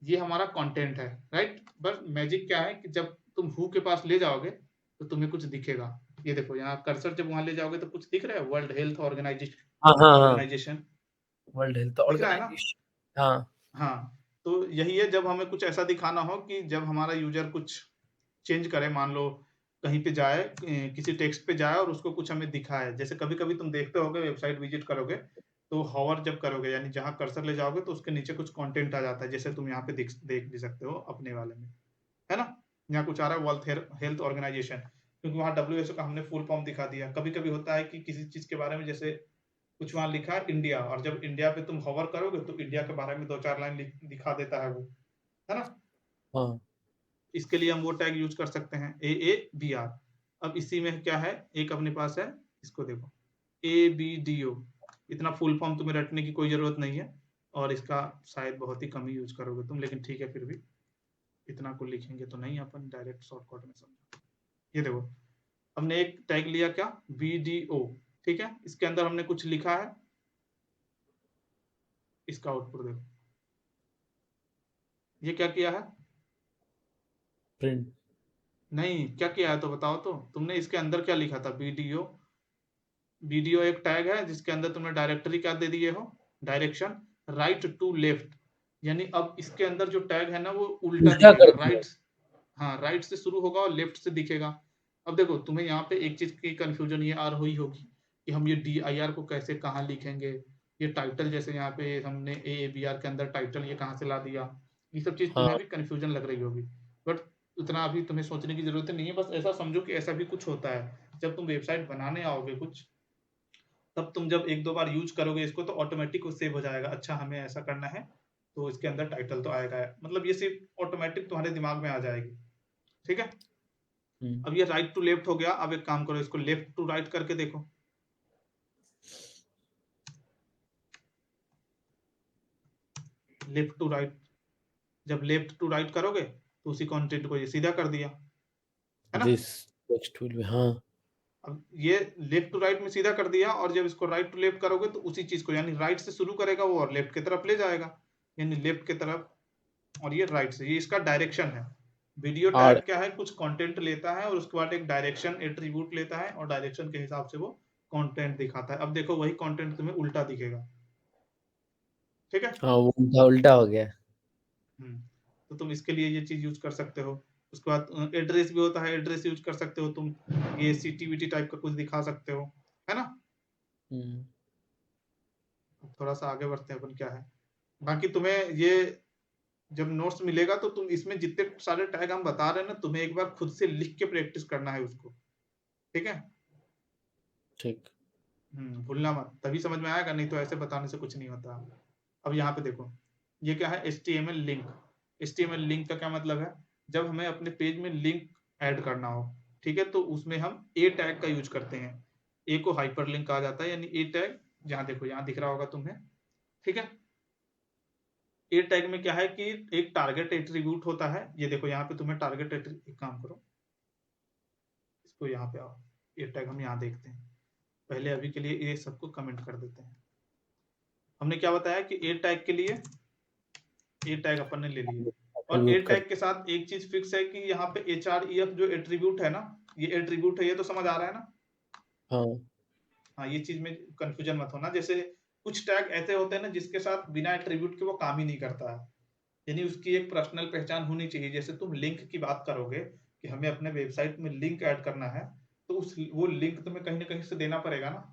A: ये हमारा कंटेंट है, राइट। बस मैजिक क्या है कि जब तुम हु के पास ले जाओगे तो तुम्हें कुछ दिखेगा। ये देखो यहाँ कर्सर जब वहां ले जाओगे तो कुछ दिख रहा है, वर्ल्ड हेल्थ ऑर्गेनाइजेशन,
B: हाँ, हाँ, हाँ,
A: ऑर्गेनाइजेशन
B: वर्ल्ड हेल्थ
A: दिख रहा है ना।
B: ऑर्गेनाइजेशन। हाँ,
A: हाँ, तो यही है, जब हमें कुछ ऐसा दिखाना हो कि जब हमारा यूजर कुछ चेंज करे, मान लो कहीं पे जाए, किसी टेक्स्ट पे जाए और उसको कुछ हमें दिखाए। जैसे कभी कभी तुम देखते होगे, वेबसाइट विजिट करोगे तो हॉवर जब करोगे, यानी जहां कर्सर ले जाओगे तो उसके नीचे कुछ कंटेंट आ जाता है, जैसे तुम यहाँ पे देख भी सकते हो अपने वाले में, है ना। यहाँ कुछ आ रहा है, वर्ल्ड हेल्थ ऑर्गेनाइजेशन, क्योंकि वहाँ WHO का हमने फुल फॉर्म दिखा दिया। कभी कभी होता है कि किसी चीज के बारे में, जैसे कुछ वहां लिखा है इंडिया, और जब इंडिया पे तुम हॉवर करोगे तो इंडिया के बारे में दो चार लाइन दिखा देता है वो, है ना।
B: हाँ,
A: इसके लिए हम वो टैग यूज कर सकते हैं AABR। अब इसी में क्या है, एक अपने पास है, इसको देखो ABDO। इतना फुल फॉर्म तुम्हें रटने की कोई जरूरत नहीं है, और इसका शायद बहुत ही कम ही यूज करोगे तुम, लेकिन ठीक है फिर भी इतना को लिखेंगे तो नहीं, अपन डायरेक्ट शॉर्टकट में समझो। ये देखो, हमने एक टैग लिया क्या, BDO, ठीक है, इसके अंदर हमने कुछ लिखा है, इसका आउटपुट देखो, ये क्या किया है,
B: प्रिंट।
A: नहीं क्या किया है तो बताओ, तो तुमने इसके अंदर क्या लिखा था, BDO एक टैग है जिसके अंदर तुमने डायरेक्टरी क्या दे दिए हो, डायरेक्शन राइट टू लेफ्ट, यानी अब इसके अंदर जो टैग है ना वो उल्टा
B: उल्टा
A: दिखेगा,
B: कर दिया।
A: राइट, हाँ राइट से शुरू होगा और लेफ्ट से दिखेगा। अब देखो तुम्हें यहाँ पे एक चीज की कंफ्यूजन ये आ रही होगी कि हम ये DIR को कैसे कहाँ लिखेंगे, ये टाइटल जैसे यहाँ पे हमने AABR के अंदर टाइटल ये कहाँ से ला दिया, ये सब चीज तुम्हें
B: हाँ।
A: अभी कंफ्यूजन लग रही होगी, बट उतना अभी तुम्हें सोचने की जरूरत नहीं है, बस ऐसा समझो कि ऐसा भी कुछ होता है, जब तुम वेबसाइट बनाने आओगे कुछ, तब तुम जब एक दो बार यूज करोगे इसको तो ऑटोमेटिक वो सेव हो जाएगा, अच्छा हमें ऐसा करना है तो इसके अंदर टाइटल तो आएगा, मतलब ये सिर्फ ऑटोमेटिक तुम्हारे दिमाग में आ जाएगी, ठीक है।
B: हम्म।
A: अब ये राइट टू लेफ्ट हो गया, अब एक काम करो इसको लेफ्ट टू राइट करके देखो, लेफ्ट टू राइट, जब लेफ्ट टू राइट करोगे तो उसी कंटेंट को ये सीधा कर दिया, है ना।
B: दिस टेक्स्ट विल बी, हाँ।
A: अब ये लेफ्ट टू राइट में सीधा कर दिया, और जब इसको राइट टू लेफ्ट करोगे तो उसी चीज को, यानी राइट से शुरू करेगा वो और लेफ्ट की तरफ ले जाएगा, यानी लेफ्ट की तरफ, और ये राइट से, ये इसका डायरेक्शन है। वीडियो टैग
B: और
A: क्या है, कुछ कंटेंट लेता है और उसके बाद एक डायरेक्शन एट्रीब्यूट लेता है, और डायरेक्शन के हिसाब से वो कंटेंट दिखाता है। अब देखो वही कंटेंट तुम्हें उल्टा दिखेगा, ठीक है।
B: हाँ, वो उल्टा उल्टा हो गया।
A: तो तुम इसके लिए ये चीज यूज कर सकते हो। उसके बाद एड्रेस भी होता है, एड्रेस यूज कर सकते हो तुम, ये CTVT टाइप का कुछ दिखा सकते हो, है ना।
B: हम्म।
A: थोड़ा सा आगे बढ़ते हैं अपन, क्या है बाकी तुम्हें ये जब नोट्स मिलेगा तो तुम इसमें जितने सारे टैग हम बता रहे हैं ना, तुम्हें एक बार खुद से लिख के प्रैक्टिस करना है उसको, ठीक है।
B: ठीक।
A: भूलना मत, तभी समझ में आएगा, नहीं तो ऐसे बताने से कुछ नहीं होता। अब यहाँ पे देखो, ये क्या है, HTML लिंक। HTML लिंक का क्या मतलब है, जब हमें अपने पेज में लिंक ऐड करना हो, ठीक है, तो उसमें हम ए टैग का यूज करते हैं, ए को हाइपर लिंक कहा जाता है, यानी ए टैग, जहाँ देखो यहाँ दिख रहा होगा तुम्हें, ठीक है। ए टैग में क्या है कि एक टारगेट एट्रीब्यूट होता है, ये देखो यहाँ पे तुम्हें टारगेट एक काम करो, इसको यहाँ पे आओ, ए टैग हम यहाँ देखते हैं, पहले अभी के लिए ये सबको कमेंट कर देते हैं। हमने क्या बताया कि ए टैग के लिए ए टैग अपन ने ले लिए, और ए
B: एट्रीब्यूट कर।
A: टैग के साथ एक चीज फिक्स है कि यहाँ पे HREF जो एट्रीब्यूट है ना, ये एट्रीब्यूट है, ये तो समझ आ रहा है ना।
B: हाँ।
A: हाँ, ये चीज में कंफ्यूजन मत होना, जैसे कुछ टैग ऐसे होते हैं ना जिसके साथ बिना एट्रीब्यूट के वो काम ही नहीं करता है, यानी उसकी एक पर्सनल पहचान होनी चाहिए। जैसे तुम लिंक की बात करोगे कि हमें अपने वेबसाइट में लिंक ऐड करना है, तो उस वो लिंक तुम्हें कहीं ना कहीं से देना पड़ेगा ना।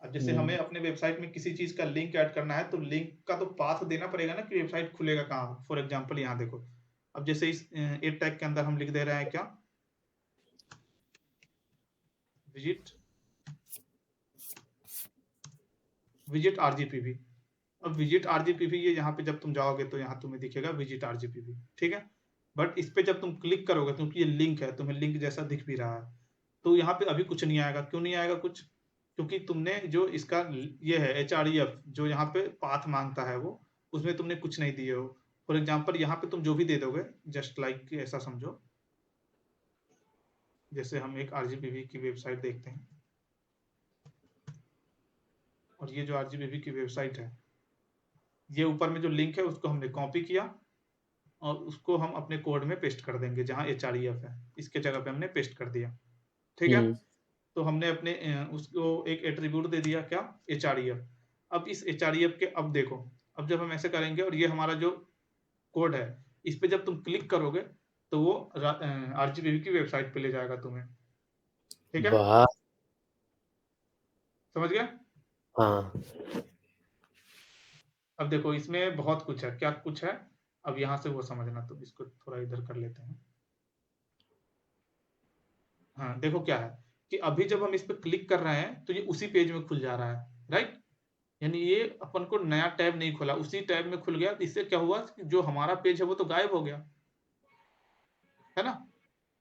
A: अब जैसे हमें
B: हम्म।
A: अपने वेबसाइट में किसी चीज का लिंक ऐड करना है, तो लिंक का तो पाथ देना पड़ेगा ना कि वेबसाइट खुलेगा कहाँ। फॉर एग्जांपल यहाँ देखो, अब जैसे इस एड टैग के अंदर हम लिख दे रहे हैं क्या, विजिट विजिट RGPV। अब विजिट RGPV, ये यहाँ पे जब तुम जाओगे तो यहाँ तुम्हें दिखेगा विजिट RGPV, ठीक है। बट इस पे जब तुम क्लिक करोगे, क्योंकि ये लिंक है, तुम्हें लिंक जैसा दिख भी रहा है, तो यहाँ पे अभी कुछ नहीं आएगा। क्यों नहीं आएगा कुछ, क्योंकि तुमने जो इसका ये है HREF जो यहाँ पे पाथ मांगता है, वो उसमें तुमने कुछ नहीं दिए हो। फॉर एग्जाम्पल यहाँ पे तुम जो भी दे दोगे, जस्ट लाइक ऐसा समझो, जैसे हम एक RGPV की वेबसाइट देखते हैं, और ये जो RGPV की वेबसाइट है, ये ऊपर में जो लिंक है उसको हमने कॉपी किया, और उसको हम अपने कोड में पेस्ट कर देंगे, जहाँ HREF है इसके जगह पे हमने पेस्ट कर दिया, ठीक है।
B: हम्म।
A: तो हमने अपने उसको एक एट्रीब्यूट दे दिया क्या, HREF। अब इस HREF के, अब देखो, अब जब हम ऐसे करेंगे और ये हमारा जो कोड है, इस पे जब तुम क्लिक करोगे तो वो RGPV की वेबसाइट पे ले जाएगा तुम्हें, ठीक है,
B: वाह।
A: समझ गया।
B: हाँ।
A: अब देखो इसमें बहुत कुछ है, क्या कुछ है, अब यहाँ से वो समझना, तो इसको थोड़ा इधर कर लेते हैं। हाँ देखो क्या है कि अभी जब हम इस पे क्लिक कर रहे हैं तो ये उसी पेज में खुल जा रहा है, राइट, यानी ये अपन को नया टैब नहीं खुला, उसी टैब में खुल गया। तो इससे क्या हुआ कि जो हमारा पेज है वो तो गायब हो गया, है ना?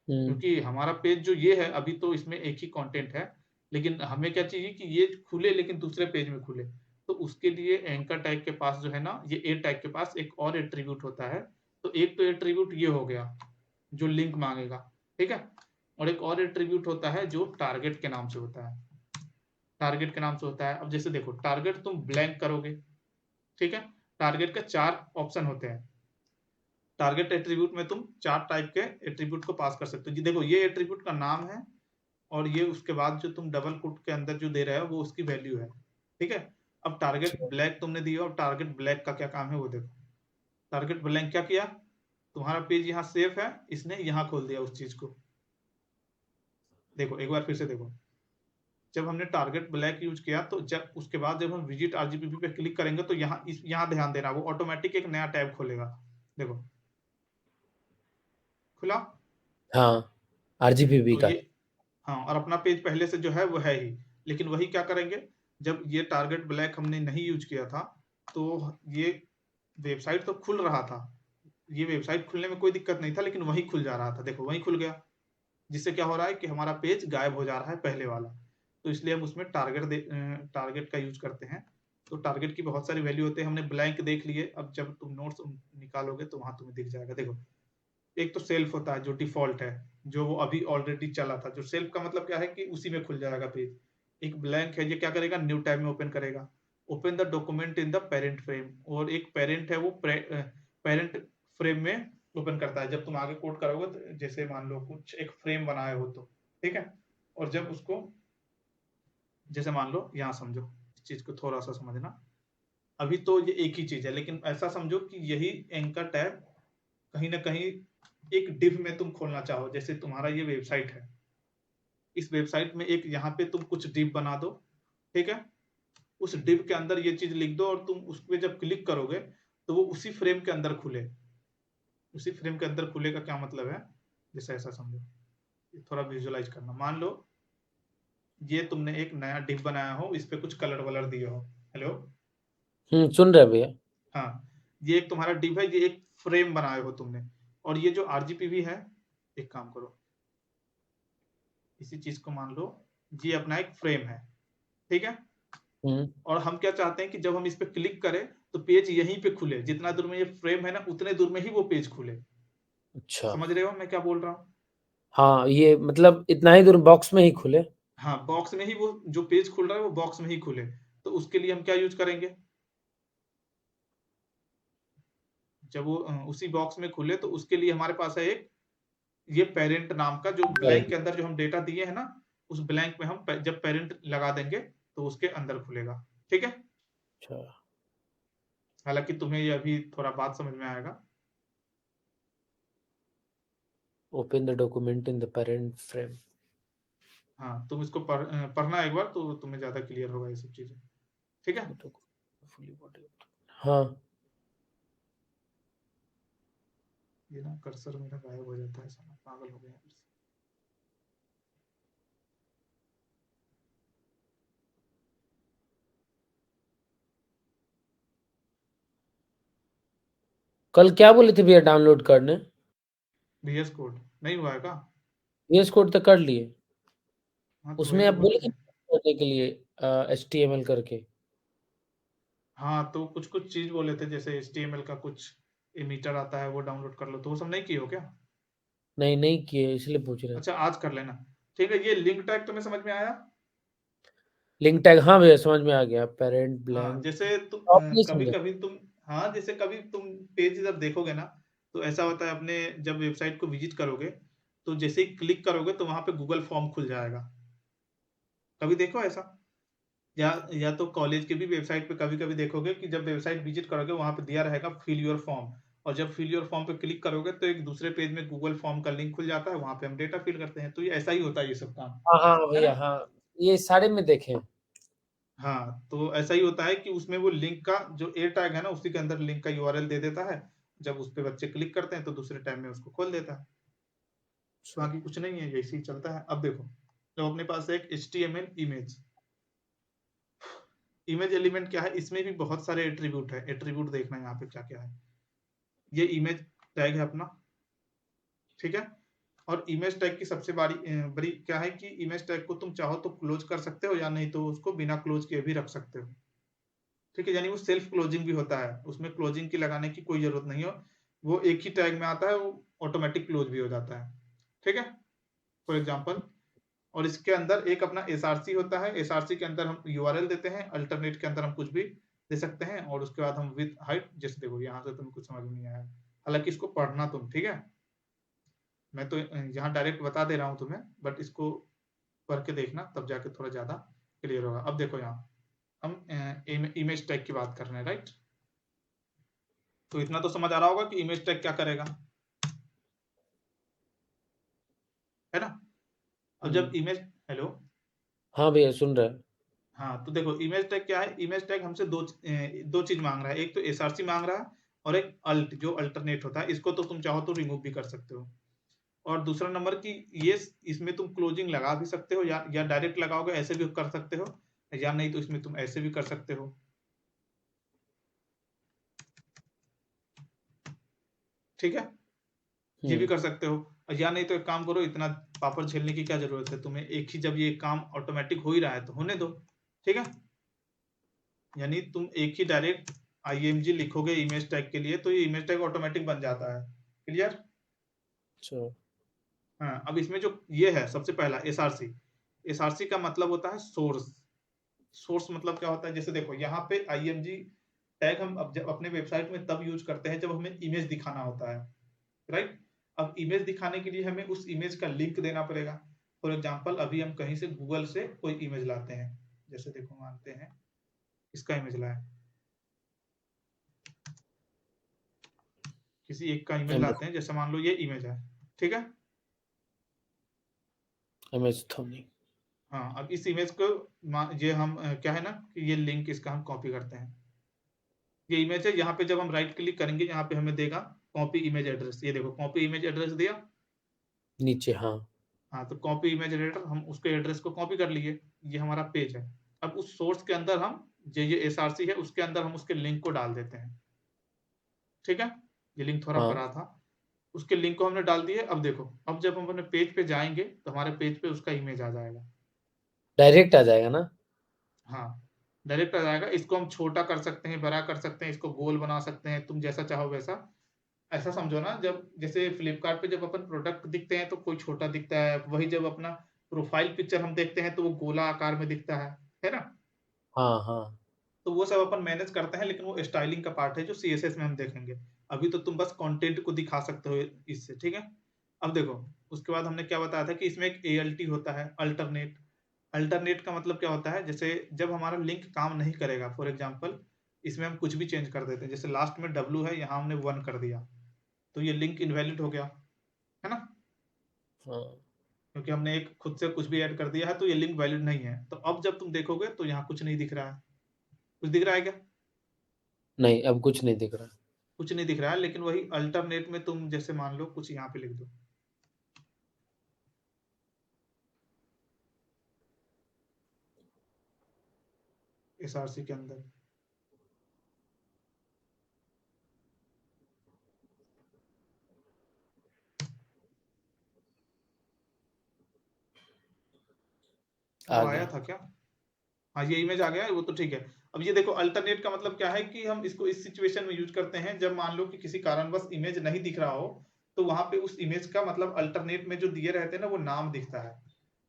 B: हम्म
A: क्योंकि हमारा पेज जो ये है अभी तो इसमें एक ही कंटेंट है, लेकिन हमें क्या चाहिए कि ये खुले लेकिन दूसरे पेज में खुले। तो उसके लिए एंकर टैग के पास जो है ना, ये ए टैग के पास एक और एट्रीब्यूट होता है। तो एक तो एट्रीब्यूट ये हो गया जो लिंक मांगेगा, ठीक है? और एक और एट्रीब्यूट होता है जो टारगेट के नाम से होता है। टारगेट के नाम से होता है। अब जैसे देखो, टारगेट तुम ब्लैंक करोगे, ठीक है? टारगेट का 4 ऑप्शन होते हैं। टारगेट एट्रीब्यूट में तुम 4 टाइप के एट्रीब्यूट को पास कर सकते हो। जी देखो, ये एट्रीब्यूट का नाम है और ये उसके बाद जो तुम डबल कोट के अंदर जो दे रहे हो वो उसकी वैल्यू है, ठीक है? अब टारगेट
B: अच्छा।
A: ब्लैक तुमने दिया और टारगेट ब्लैक का क्या काम है वो देखो। टारगेट ब्लैंक क्या किया, तुम्हारा पेज यहाँ सेफ है, इसने यहाँ खोल दिया उस चीज को। देखो एक बार फिर से देखो, जब हमने टारगेट ब्लैक यूज किया तो जब उसके बाद जब हम विजिट आरजीपीपी पे क्लिक करेंगे तो यहाँ ध्यान देना, वो ऑटोमेटिक एक नया टैब खोलेगा। देखो खुला।
B: हाँ, आरजीपीवी
A: तो
B: का।
A: ये, हाँ, और अपना पेज पहले से जो है वो है ही, लेकिन वही क्या करेंगे, जब ये टारगेट ब्लैक हमने नहीं यूज किया था तो ये वेबसाइट तो खुल रहा था, ये वेबसाइट खुलने में कोई दिक्कत नहीं था, लेकिन वही खुल जा रहा था। देखो वही खुल गया, जिससे क्या हो रहा है कि हमारा पेज गायब हो जा रहा है पहले वाला। तो इसलिए हम उसमें टारगेट का यूज करते हैं। तो टारगेट की बहुत सारी वैल्यू होते हैं, हमने ब्लैंक देख लिए। अब जब तुम नोट्स निकालोगे तो वहां तुम्हें दिख जाएगा। देखो, एक तो सेल्फ होता है जो डिफॉल्ट है, जो वो अभी ऑलरेडी चला था। जो सेल्फ का मतलब क्या है कि उसी में खुल जाएगा पेज। एक ब्लैंक है, ये क्या करेगा, न्यू टैब में ओपन करेगा। Open the document in the parent frame, और एक पेरेंट है वो पेरेंट फ्रेम में ओपन करता है। जब तुम आगे कोड करोगे तो जैसे मान लो कुछ एक फ्रेम बनाए हो तो, ठीक है? और जब उसको, जैसे मान लो यहाँ समझो, इस चीज को थोड़ा सा समझना। अभी तो ये एक ही चीज है, लेकिन ऐसा समझो कि यही एंकर टैब कहीं ना कहीं एक डिव में तुम खोलना चाहो। जैसे तुम्हारा ये वेबसाइट है, इस वेबसाइट में एक यहाँ पे तुम कुछ डिव बना दो, ठीक है? उस डिव के अंदर ये चीज लिख दो और तुम उस पर जब क्लिक करोगे तो वो उसी फ्रेम के अंदर खुले। उसी फ्रेम के अंदर खुले का क्या मतलब है, जैसे ऐसा समझो, ये थोड़ा विजुअलाइज करना। मान लो ये तुमने एक नया डिव बनाया हो, इस पे कुछ कलर वलर दिए हो। हेलो?
B: सुन रहे भैया।
A: हाँ, ये एक तुम्हारा डिव है, ये एक फ्रेम बनाए हो तुमने। और ये जो आरजीपीवी है, एक काम करो, इसी चीज को मान लो ये अपना एक फ्रेम है, ठीक है?
B: हम्म
A: और हम क्या चाहते हैं कि जब हम इस पे क्लिक करें तो पेज यहीं पे खुले, जितना दूर में ये फ्रेम है ना उतने दूर में ही वो पेज खुले।
B: अच्छा।
A: समझ रहे हो मैं क्या बोल रहा हूँ?
B: हाँ, ये मतलब इतना ही दूर बॉक्स में ही खुले।
A: हाँ, बॉक्स में ही वो जो पेज खुल रहा है वो बॉक्स में ही खुले। तो उसके लिए हम क्या यूज करेंगे, जब वो उसी बॉक्स में खुले तो उसके लिए हमारे पास है एक ये पेरेंट नाम का, जो ब्लैंक के अंदर जो हम डेटा दिए है ना, उस ब्लैंक में हम जब पेरेंट लगा देंगे तो उसके अंदर खुलेगा, ठीक है?
B: अच्छा।
A: हालांकि तुम्हें ये अभी थोड़ा बात समझ में आएगा।
B: Open the document in the parent frame.
A: हाँ, तुम इसको पढ़ना एक बार तो तुम्हें ज्यादा क्लियर होगा ये सब चीजें, ठीक है?
B: हाँ।
A: ये ना कर्सर मेरा गायब हो जाता है, साला पागल हो गया है।
B: कल क्या बोले थे भैया डाउनलोड करने?
A: VS कोड नहीं हुआ है का?
B: VS कोड तो कर लिए।
A: हाँ तो वही
B: उसमें
A: तो
B: आप
A: बोल
B: बोले कि
A: रहे हैं।
B: करने के लिए HTML करके।
A: हाँ, तो कुछ कुछ चीज बोले थे, जैसे HTML का कुछ इमीटर आता है वो डाउनलोड कर लो, तो वो सब नहीं किए हो क्या?
B: नहीं, नहीं किए, इसलिए पूछ रहे थे।
A: अच्छा, आज कर लेना। ठीक है, ये लिंक टैग तुम्हें समझ में आया?
B: लिंक टैग, हाँ भैया समझ में आ गया। पेरेंट
A: हाँ,
B: ब्लैंक।
A: जैसे
B: आप नहीं
A: कभी
B: समझे?
A: कभी तुम, हाँ, जैसे कभी तुम पेज जब देखोगे ना तो ऐसा होता है, अपने जब वेबसाइट को विजिट करोगे तो जैसे ही क्लिक करोगे तो वहां पे गूगल फॉर्म खुल जाएगा। कभी देखो ऐसा? या तो कॉलेज के भी वेबसाइट पे कभी कभी देखोगे कि जब वेबसाइट विजिट करोगे वहां पे दिया रहेगा फिल योर फॉर्म। और जब फिल योर फॉर्म पे क्लिक करोगे तो एक दूसरे पेज में गूगल फॉर्म का लिंक खुल जाता है, वहां पे हम डेटा फिल करते हैं। तो ये ऐसा ही होता है ये सब काम,
B: हाँ, हाँ
A: है ना?
B: भैया, हाँ। ये सारे में देखे हैं।
A: हाँ, तो ऐसा ही होता है कि उसमें वो लिंक का जो ए टैग है ना उसी के अंदर लिंक का यूआरएल दे देता है। जब उस पे बच्चे क्लिक करते हैं तो दूसरे टैब में उसको खोल देता है।
B: अच्छा।
A: बाकी कुछ नहीं है, यही चलता है। अब देखो, जब अपने पास एक HTML इमेज, इमेज एलिमेंट क्या है, इसमें भी बहुत सारे एट्रीब्यूट है। एट्रीब्यूट देखना यहाँ पे क्या क्या है। ये इमेज टैग है अपना, ठीक है? और इमेज टैग की सबसे बड़ी क्या है कि इमेज टैग को तुम चाहो तो क्लोज कर सकते हो या नहीं तो उसको बिना क्लोज किए भी रख सकते हो। ठीक है, यानी वो सेल्फ क्लोजिंग भी होता है, उसमें क्लोजिंग की लगाने की कोई जरूरत नहीं हो, वो एक ही टैग में आता है, वो ऑटोमेटिक क्लोज भी हो जाता है। ठीक है, फॉर एग्जाम्पल। और इसके अंदर एक अपना एसआरसी होता है, एसआरसी के अंदर हम यूआरएल देते हैं, अल्टरनेट के अंदर हम कुछ भी दे सकते हैं, और उसके बाद हम विद हाइट, जैसे देखो यहाँ से तुम्हें कुछ समझ में नहीं आया, हालांकि इसको पढ़ना तुम, ठीक है, मैं तो यहाँ डायरेक्ट बता दे रहा हूँ तुम्हें, बट इसको पढ़ के देखना, तब जाके थोड़ा ज्यादा क्लियर होगा। अब देखो यहाँ हम इमेज टैग की बात कर रहे हैं, राइट? तो इतना तो समझ आ रहा होगा कि इमेज टैग क्या करेगा, है ना? अब जब इमेज, हेलो,
B: हाँ भैया सुन रहा है।
A: हाँ, तो देखो इमेज टैग क्या है, इमेज टैग हमसे दो चीज मांग रहा है, एक तो एसआरसी मांग रहा है, और एक अल्ट जो अल्टरनेट होता है, इसको तो तुम चाहो तो रिमूव भी कर सकते हो। और दूसरा नंबर की ये, इसमें तुम क्लोजिंग लगा भी सकते हो, या डायरेक्ट लगाओगे ऐसे भी कर सकते हो, या नहीं तो इसमें तुम ऐसे भी कर सकते हो। ठीक है, ये भी
B: हम्म।
A: कर सकते हो, या नहीं तो एक काम करो, इतना पापड़ झेलने की क्या जरूरत है तुम्हें, एक ही जब ये काम ऑटोमेटिक हो ही रहा है तो होने दो। ठीक है, यानी तुम एक ही डायरेक्ट आईएमजी लिखोगे इमेज टैग के लिए, तो ये इमेज टैग ऑटोमेटिक बन जाता है। क्लियर?
B: अच्छा।
A: हाँ, अब इसमें जो ये है सबसे पहला एसआरसी, एसआरसी का मतलब होता है सोर्स। सोर्स मतलब क्या होता है, जैसे देखो यहाँ पे आईएमजी टैग हम अब जब अपने वेबसाइट में तब यूज करते हैं जब हमें इमेज दिखाना होता है, राइट? अब इमेज दिखाने के लिए हमें उस इमेज का लिंक देना पड़ेगा। फॉर एग्जाम्पल, अभी हम कहीं से गूगल से कोई इमेज लाते हैं, जैसे देखो मानते हैं इसका इमेज लाए, किसी एक का इमेज
B: एम
A: लाते हैं, जैसे मान लो ये इमेज है, ठीक है?
B: एमएस धोनी।
A: हाँ, अब इस इमेज को ये हम क्या है ना कि ये लिंक इसका हम कॉपी करते हैं, ये इमेज है, यहाँ पे जब हम राइट क्लिक करेंगे यहाँ पे हमें देगा कॉपी इमेज एड्रेस, ये देखो कॉपी इमेज एड्रेस दिया।
B: नीचे हाँ।
A: हाँ, तो कॉपी इमेज एडिटर, हम उसके एड्रेस को कॉपी कर लिए, ये हमारा पेज है। अब उस सोर्स के अंदर हम जो ये एसआरसी है उसके अंदर हम उसके लिंक को डाल देते हैं। ठीक है, ये लिंक थोड़ा
B: हाँ
A: बड़ा था, उसके लिंक को हमने डाल दिए। अब देखो, अब जब हम अपने पेज पे जाएंगे तो हमारे पेज पे उसका इमेज आ जाएगा।
B: डायरेक्ट आ जाएगा ना।
A: हाँ, डायरेक्ट आ जाएगा, इसको हम छोटा कर सकते हैं, बड़ा कर सकते हैं, इसको गोल बना सकते हैं, तुम जैसा चाहो वैसा। ऐसा समझो ना, जब जैसे फ्लिपकार्ट पे जब अपन प्रोडक्ट दिखते हैं तो कोई छोटा दिखता है, वही जब अपना प्रोफाइल पिक्चर हम देखते हैं तो वो गोला आकार में दिखता है ना?
B: हाँ हाँ।
A: तो वो सब अपन मैनेज करते हैं, लेकिन वो स्टाइलिंग का पार्ट है जो सीएसएस में हम देखेंगे। अभी तो तुम बस कंटेंट को दिखा सकते हो इससे, ठीक है? अब देखो, उसके बाद हमने क्या बताया था कि इसमें एक एएलटी होता है, अल्टरनेट। अल्टरनेट का मतलब क्या होता है, जैसे जब हमारा लिंक काम नहीं करेगा, फॉर एग्जाम्पल इसमें हम कुछ भी चेंज कर देते हैं, जैसे लास्ट में डब्लू है, यहाँ हमने 1 कर दिया, तो ये लिंक इनवैलिड हो गया, है ना?
B: हाँ।
A: क्योंकि हमने एक खुद से कुछ भी ऐड कर दिया है, तो ये लिंक वैलिड नहीं है। तो अब जब तुम देखोगे तो यहाँ कुछ नहीं दिख रहा है, कुछ दिख रहा है क्या?
B: नहीं अब कुछ नहीं दिख रहा।
A: कुछ नहीं दिख रहा है, लेकिन वही अल्टरनेट में तुम जैसे मान लो कुछ यहाँ पे लिख दो, एसआरसी के अंदर,
B: आ
A: वो आया
B: गया।
A: था क्या? हाँ, ये इमेज आ गया है, वो तो ठीक है। अब ये देखो, अल्टरनेट का मतलब क्या है कि हम इसको इस सिचुएशन में यूज करते हैं जब मान लो कि किसी कारणवश इमेज नहीं दिख रहा हो, तो वहां पे उस इमेज का मतलब अल्टरनेट में जो दिए रहते हैं ना, वो नाम दिखता है।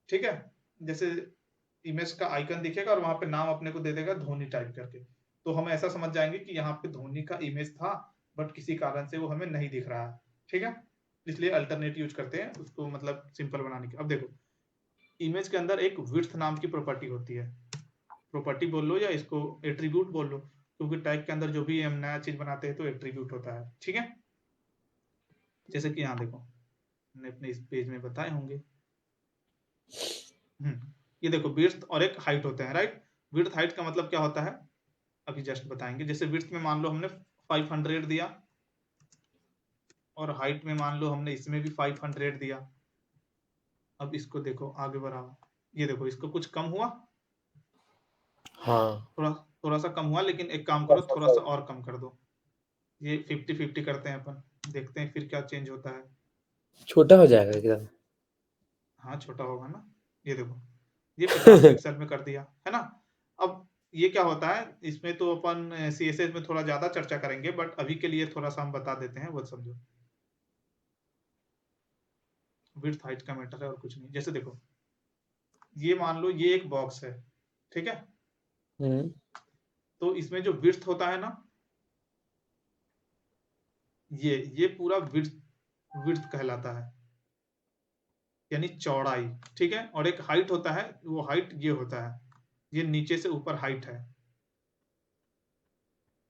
A: ठीक है, जैसे इमेज का आइकन दिखेगा और वहां पे नाम अपने को दे देगा धोनी टाइप करके, तो हम ऐसा समझ जाएंगे कि यहाँ पे धोनी का इमेज था, बट किसी कारण से वो हमें नहीं दिख रहा है। ठीक है, इसलिए अल्टरनेट यूज करते हैं उसको, मतलब सिंपल बनाने की। अब देखो, इमेज के अंदर एक विड्थ नाम की प्रॉपर्टी होती है, प्रॉपर्टी बोल लो या इसको एट्रीब्यूट बोल लो, क्योंकि टैग के अंदर जो भी हम नया चीज बनाते हैं तो एट्रीब्यूट होता है। ठीक है, जैसे कि यहाँ देखो, हमने अपने इस पेज में बताए होंगे। ये देखो, विड्थ और एक हाइट होते हैं, राइट? विड्थ हाइट का मतलब क्या होता है, अभी जस्ट बताएंगे। जैसे विड्थ में मान लो हमने 500 दिया, और हाइट में मान लो हमने इसमें भी 500 दिया। अब इसको देखो, आगे बढ़ाओ, ये देखो इसको कुछ कम हुआ,
B: हाँ।
A: थोड़ा थोड़ा सा कम हुआ, लेकिन एक काम करो, थोड़ा सा और कम कर दो, ये 50-50 करते हैं अपन, देखते हैं फिर क्या चेंज होता है।
B: छोटा हो जाएगा एकदम।
A: हाँ, छोटा होगा ना। ये देखो, ये 50 पिक्सल में कर दिया, है ना? अब ये क्या होता है, इसमें तो अपन सीएसएस में थोड़ा ज़्यादा चर्चा करेंगे, बट अभी के लिए थोड़ा-सा हम बता देते हैं, वो समझो। विड्थ हाइट का मैटर है और कुछ नहीं। जैसे देखो, ये मान लो ये एक बॉक्स है, ठीक है?
B: हुँ,
A: तो इसमें जो विड्थ होता है ना, ये पूरा विड्थ विड्थ कहलाता है, यानी चौड़ाई, ठीक है? और एक हाइट होता है, वो हाइट ये होता है, ये नीचे से ऊपर हाइट है,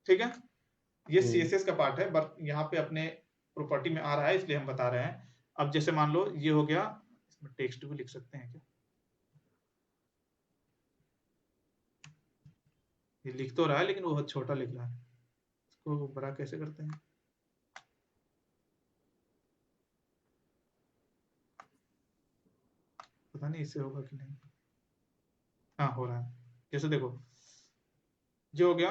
A: ठीक है? ये
B: हुँ।
A: सीएसएस का पार्ट है, बट यहाँ पे अपने प्रॉपर्टी में आ रहा है, इसलिए हम बता रहे हैं। अब जैसे मान लो ये हो गया, इसमें टेक्स्ट भी लिख सकते हैं क्या? ये लिख तो रहा है लेकिन वो बहुत छोटा लिख रहा है, इसको बड़ा कैसे करते हैं? पता नहीं इससे होगा कि नहीं। हाँ, हो रहा है। जैसे देखो, ये हो गया,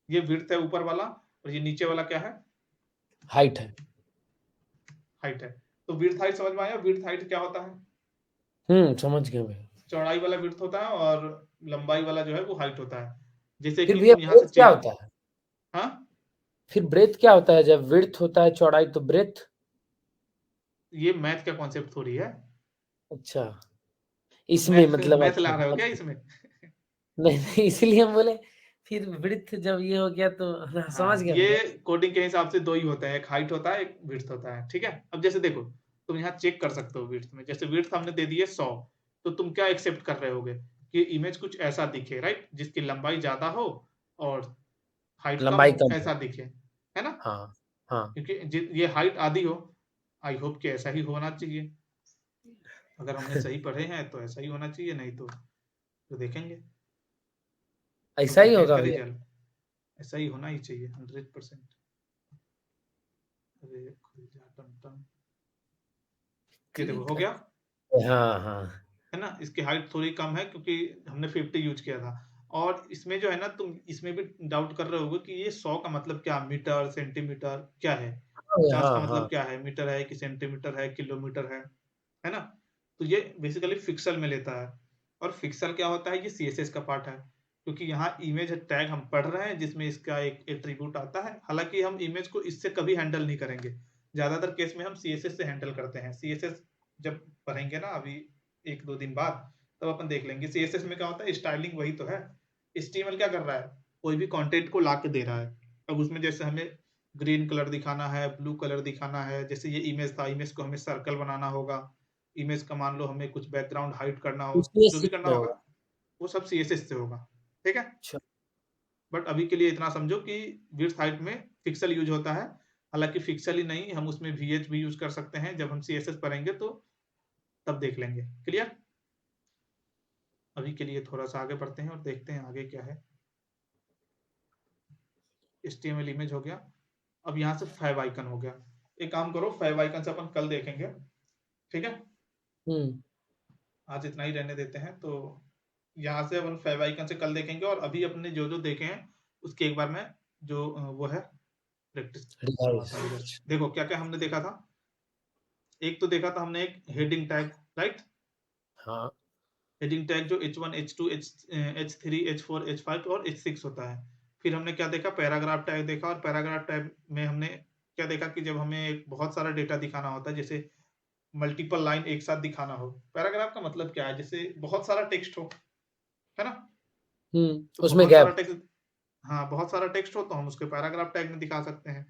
A: ये विड्थ है ऊपर वाला, और ये नीचे वाला क्या है?
B: हाइट है।
A: हाइट है। तो विड्थ हाइट समझ में आया? विड्थ हाइट क्या होता है?
B: समझ गया मैं।
A: चौड़ाई वाला विड्थ होता है और लंबाई वाला जो है वो हाइट होता है। जैसे
B: फिर
A: कि
B: भैया
A: तुम यहाँ से
B: ब्रेथ क्या
A: चेक,
B: होता है?
A: हाँ,
B: फिर ब्रेथ क्या होता है? जब विड्थ होता है चौड़ाई तो ब्रेथ?
A: ये मैथ का कॉन्सेप्ट थोड़ी है।
B: अच्छा, इसमें
A: मैथ
B: मतलब
A: मैथ
B: अच्छा
A: ला रहे हो
B: समझ
A: क्या
B: गए।
A: इसमें?
B: नहीं, नहीं इसलिए हम बोले फिर विड्थ जब ये हो गया तो हाँ, समझ
A: हाँ,
B: गया
A: ये
B: भैया।
A: कोडिंग के हिसाब से दो ही होते हैं, एक हाइट होता है, एक विड्थ होता है, ठीक है? अब जैसे देखो, तुम यहाँ चेक कर सकते हो विड्थ में, जैसे विड्थ हमने दे दी है 100, तो तुम क्या एक्सेप्ट कर रहे होगे कि इमेज कुछ ऐसा दिखे, राइट? जिसकी लंबाई ज़्यादा हो और हाइट कम
B: लंबाई
A: हो,
B: कम हो।
A: ऐसा दिखे, है ना?
B: हाँ, हाँ।
A: क्योंकि ये हाइट आधी हो, आई होप कि ऐसा ही होना चाहिए। अगर हमने सही पढ़े हैं तो ऐसा ही होना चाहिए, नहीं तो देखेंगे, तब
B: ऐसा ही
A: देखते हैं
B: होगा
A: इसका
B: भैया।
A: रिजल्ट। ऐसा ही होना ही चाहिए 100%। अरे खुल जा टम टम। ये देखो हो
B: क्लिक।
A: गया,
B: हाँ, हाँ।
A: है ना? इसकी हाइट थोड़ी कम है क्योंकि हमने 50 यूज किया था। और इसमें जो है ना, तुम इसमें भी डाउट कर रहे होगे कि ये 100 का मतलब क्या, मीटर सेंटीमीटर क्या है?
B: हाँ,
A: 50 का
B: हाँ।
A: मतलब क्या है, मीटर है कि सेंटीमीटर है, किलोमीटर है ना? तो ये बेसिकली पिक्सल में लेता है। और पिक्सल क्या होता है, ये सीएसएस का पार्ट है, क्योंकि यहाँ इमेज टैग हम पढ़ रहे हैं जिसमें इसका एक एट्रीब्यूट आता है। हालांकि हम इमेज को इससे कभी हैंडल नहीं करेंगे, ज्यादातर केस में हम सीएसएस से हैंडल करते हैं। सीएसएस जब पढ़ेंगे ना अभी 1-2 दिन बाद, तब अपन देख लेंगे सीएसएस में क्या होता है। स्टाइलिंग वही तो है। एचटीएमएल क्या कर रहा है, कोई भी कंटेंट को ला के दे रहा है। अब उसमें जैसे हमें ग्रीन कलर दिखाना है, ब्लू कलर दिखाना है, जैसे ये इमेज था, इमेज को हमें सर्कल बनाना होगा, इमेज का मान लो हमें कुछ बैकग्राउंड हाइड करना हो,
B: इसलिए
A: जो भी
B: सीख
A: करना
B: में
A: होगा
B: होगा।
A: वो सब सीएसएस से होगा, ठीक है?
B: अच्छा।
A: बट अभी के लिए इतना समझो कि विड्थ हाइट में पिक्सल यूज होता है। हालांकि पिक्सल ही नहीं, हम उसमें वीएच भी यूज कर सकते हैं, जब हम सीएसएस पढ़ेंगे तो तब देख लेंगे। क्लियर? अभी के लिए थोड़ा सा आगे बढ़ते हैं और देखते हैं आगे क्या है। HTML इमेज हो गया। अब यहाँ से फाइव आइकन हो गया। एक काम करो, फाइव आइकन से अपन कल देखेंगे, ठीक है?
B: हुँ।
A: आज इतना ही रहने देते हैं। तो यहाँ से अपन फाइव आइकन से कल देखेंगे, और अभी अपने जो जो देखे हैं उसके एक बार में जो वो है प्रैक्टिस
B: रिवाइज़।
A: करवाता हूँ इधर। देखो क्या क्या हमने देखा था। एक तो देखा था हमने एक हेडिंग टैग, राइट?
B: हाँ।
A: हेडिंग टैग जो H1 H2 H3 H4 H5 और H6 होता है। फिर हमने क्या देखा, पैराग्राफ टैग देखा। और पैराग्राफ टैग में हमने क्या देखा कि जब हमें एक बहुत सारा डेटा दिखाना होता है, जैसे मल्टीपल लाइन एक साथ दिखाना हो। पैराग्राफ का मतलब क्या है, जैसे बहुत सारा टेक्स्ट हो, है ना? तो
B: उसमें
A: बहुत सारा
B: गैप।
A: टेक्स्ट, हाँ, बहुत सारा टेक्स्ट हो तो हम उसके पैराग्राफ टैग में दिखा सकते हैं।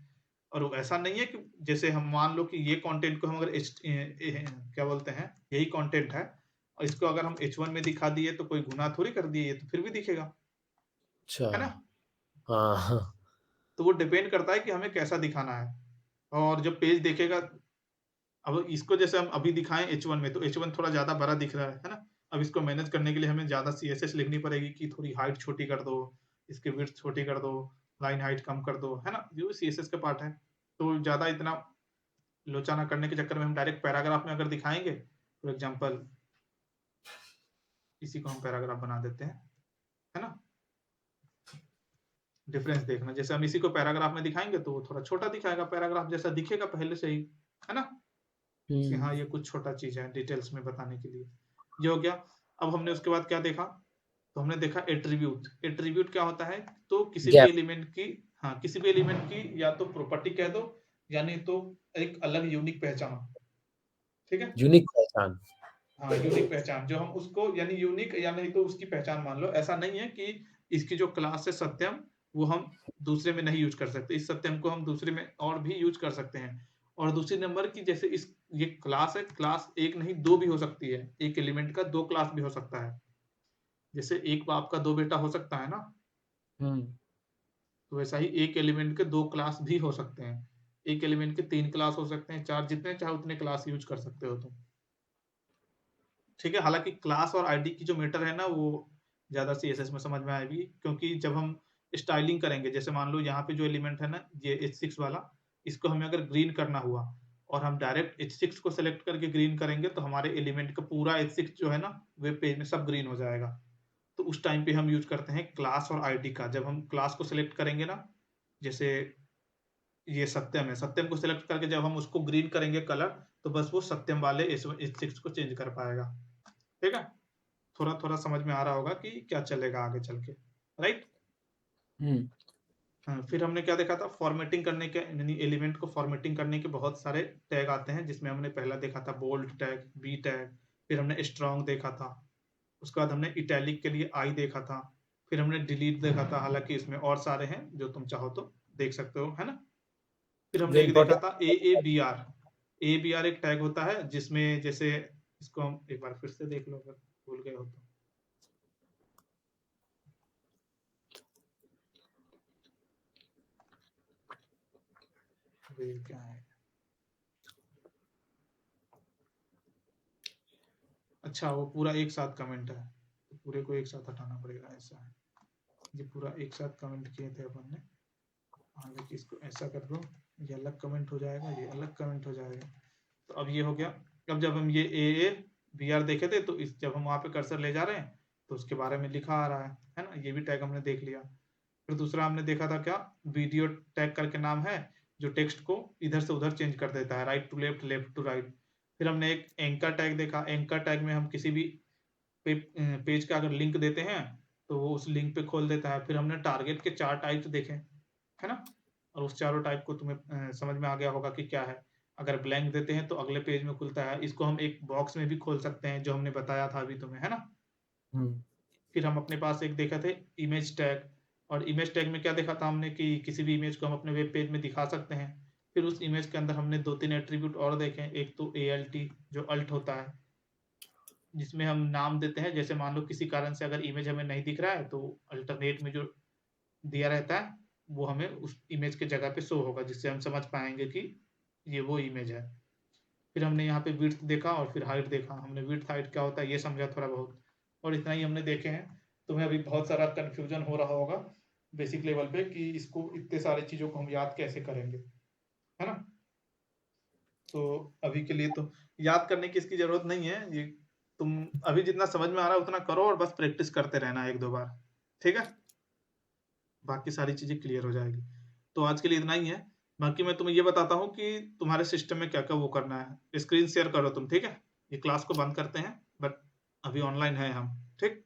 A: और वो ऐसा नहीं है कि जैसे हम मान लो कि ये कंटेंट को हम अगर क्या बोलते हैं, यही कंटेंट है और इसको अगर हम H1 में दिखा दिए तो कोई गुनाह थोड़ी कर दिए, ये तो फिर भी दिखेगा,
B: अच्छा।
A: है ना?
B: हाँ, हाँ।
A: तो वो डिपेंड करता है कि हमें कैसा दिखाना है। और जब पेज देखेगा, अब इसको जैसे हम अभी दिखाएं H1 में, तो H1 थोड़ा ज्यादा बड़ा दिख रहा है ना? अब इसको मैनेज करने के लिए हमें ज्यादा CSS लिखनी पड़ेगी कि थोड़ी हाइट छोटी कर दो, इसकी विड्थ छोटी कर दो, लाइन हाइट कम कर दो, है ना? जो CSS का पार्ट है। तो ज्यादा इतना लोचा ना करने के चक्कर में हम डायरेक्ट पैराग्राफ में अगर दिखाएंगे, फॉर एग्जाम्पल इसी को हम पैराग्राफ बना देते हैं, है ना? डिफरेंस देखना। जैसे हम इसी को पैराग्राफ में दिखाएंगे तो वो थोड़ा छोटा दिखाएगा, पैराग्राफ जैसा दिखेगा पहले से ही, है ना, कि हाँ ये कुछ छोटा चीज है डिटेल्स में बताने के लिए। ये हो गया। अब हमने उसके बाद क्या देखा, तो हमने देखा एट्रीब्यूट। एट्रीब्यूट क्या होता है, तो किसी भी
B: गैप,
A: एलिमेंट की, हाँ किसी भी एलिमेंट की या तो प्रॉपर्टी कह दो, यानी तो एक अलग यूनिक पहचान, ठीक है।
B: यूनिक पहचान।
A: हाँ यूनिक पहचान, जो हम उसको यानी यूनिक या नहीं तो उसकी पहचान मान लो। ऐसा नहीं है कि इसकी जो क्लास है सत्यम, वो हम दूसरे में नहीं यूज कर सकते, इस सत्यम को हम दूसरे में और भी यूज कर सकते हैं। और दूसरी नंबर की, जैसे इस ये क्लास है, क्लास एक नहीं दो भी हो सकती है, एक एलिमेंट का दो क्लास भी हो सकता है। जैसे एक बाप का दो बेटा हो सकता है ना,
B: हम्म।
A: तो वैसा ही एक एलिमेंट के दो क्लास भी हो सकते हैं। एक एलिमेंट के तीन क्लास हो सकते हैं, चार, जितने चाहे उतने क्लास यूज कर सकते हो तुम, ठीक है। हालांकि क्लास और आईडी की जो मैटर है ना, वो ज्यादा सीएसएस में समझ में आएगी, क्योंकि जब हम स्टाइलिंग करेंगे, जैसे मान लो यहाँ पे जो एलिमेंट है ना, ये H6 वाला, इसको हमें अगर ग्रीन करना हुआ और हम डायरेक्ट H6 को सेलेक्ट करके ग्रीन करेंगे, तो हमारे एलिमेंट का पूरा H6 जो है ना, वेब पेज में सब ग्रीन हो जाएगा। तो उस टाइम पे हम यूज करते हैं क्लास और आईडी का। जब हम क्लास को सिलेक्ट करेंगे ना, जैसे ये सत्यम है, सत्यम को सिलेक्ट करके जब हम उसको ग्रीन करेंगे कलर, तो बस वो सत्यम वाले H6 को चेंज कर पाएगा, ठीक है। थोड़ा थोड़ा समझ में आ रहा होगा कि क्या चलेगा आगे चल के, राइट।
B: हम्म।
A: हाँ, फिर हमने क्या देखा था, फॉर्मेटिंग करने के, यानी एलिमेंट को फॉर्मेटिंग करने के बहुत सारे टैग आते हैं, जिसमें हमने पहला देखा था बोल्ड टैग, बी टैग, फिर हमने स्ट्रॉन्ग देखा था, उसके बाद हमने इटैलिक के लिए आई देखा था, फिर हमने डिलीट देखा था, हालांकि इसमें और सारे हैं जो तुम चाहो तो देख सकते हो, है ना। फिर
B: जो
A: हमने एक देखा था
B: इम्पोर्टेंट।
A: ए बी आर एक टैग होता है, जिसमें जैसे, इसको हम एक बार फिर से देख लो अगर भूल गए हो तो। ये क्या है, अच्छा वो पूरा एक साथ कमेंट है, तो पूरे को एक साथ हटाना पड़ेगा, ऐसा है। ये पूरा एक साथ कमेंट किए थे अपन ने, हालांकि इसको ऐसा कर दो, ये अलग कमेंट हो जाएगा, ये अलग कमेंट हो जाएगा। तो अब ये हो गया। अब जब हम ये ए बी आर देखे थे, तो इस जब हम वहाँ पे कर्सर ले जा रहे हैं, तो उसके बारे में लिखा आ रहा है ना, ये भी टैग हमने देख लिया। फिर दूसरा हमने देखा था क्या, वीडियो टैग करके नाम है, जो टेक्स्ट को इधर से उधर चेंज कर देता है, right to left, left to right. फिर हमने एक एंकर टैग देखा, एंकर टैग में हम किसी भी पेज का अगर लिंक देते हैं, तो वो उस लिंक पे खोल देता है। फिर हमने टारगेट के चार टाइप्स देखे, है ना, और उस चारों टाइप को तुम्हें समझ में आ गया होगा कि क्या है। अगर ब्लैंक देते हैं तो अगले पेज में खुलता है, इसको हम एक बॉक्स में भी खोल सकते हैं, जो हमने बताया था अभी तुम्हें, है ना।
B: हम्म।
A: फिर हम अपने पास एक देखा थे इमेज टैग, और इमेज टैग में क्या देखा था हमने, कि किसी भी इमेज को हम अपने वेब पेज में दिखा सकते हैं। फिर उस इमेज के अंदर हमने दो तीन एट्रीब्यूट और देखे, एक तो ALT, जो अल्ट होता है, जिसमें हम नाम देते हैं, जैसे मान लो किसी कारण से अगर इमेज हमें नहीं दिख रहा है, तो अल्टरनेट में जो दिया रहता है, वो हमें उस इमेज के जगह पे शो होगा, जिससे हम समझ पाएंगे कि ये वो इमेज है। फिर हमने यहाँ पे विड्थ देखा, और फिर हाइट देखा, हमने विड्थ हाइट क्या होता है ये समझा थोड़ा बहुत, और इतना ही हमने देखे हैं। तुम्हें अभी बहुत सारा कन्फ्यूजन हो रहा होगा बेसिक लेवल पे, कि इसको इतने सारी चीजों को हम याद कैसे करेंगे, है ना। तो अभी के लिए तो याद करने की इसकी जरूरत नहीं है, ये तुम अभी जितना समझ में आ रहा है उतना करो, और बस प्रैक्टिस करते रहना एक दो बार, ठीक है। बाकी सारी चीजें क्लियर हो जाएगी। तो आज के लिए इतना ही है। बाकी मैं तुम्हें ये बताता हूँ कि तुम्हारे सिस्टम में क्या क्या वो करना है, स्क्रीन शेयर करो तुम, ठीक है। ये क्लास को बंद करते हैं, बट अभी ऑनलाइन है हम, ठीक।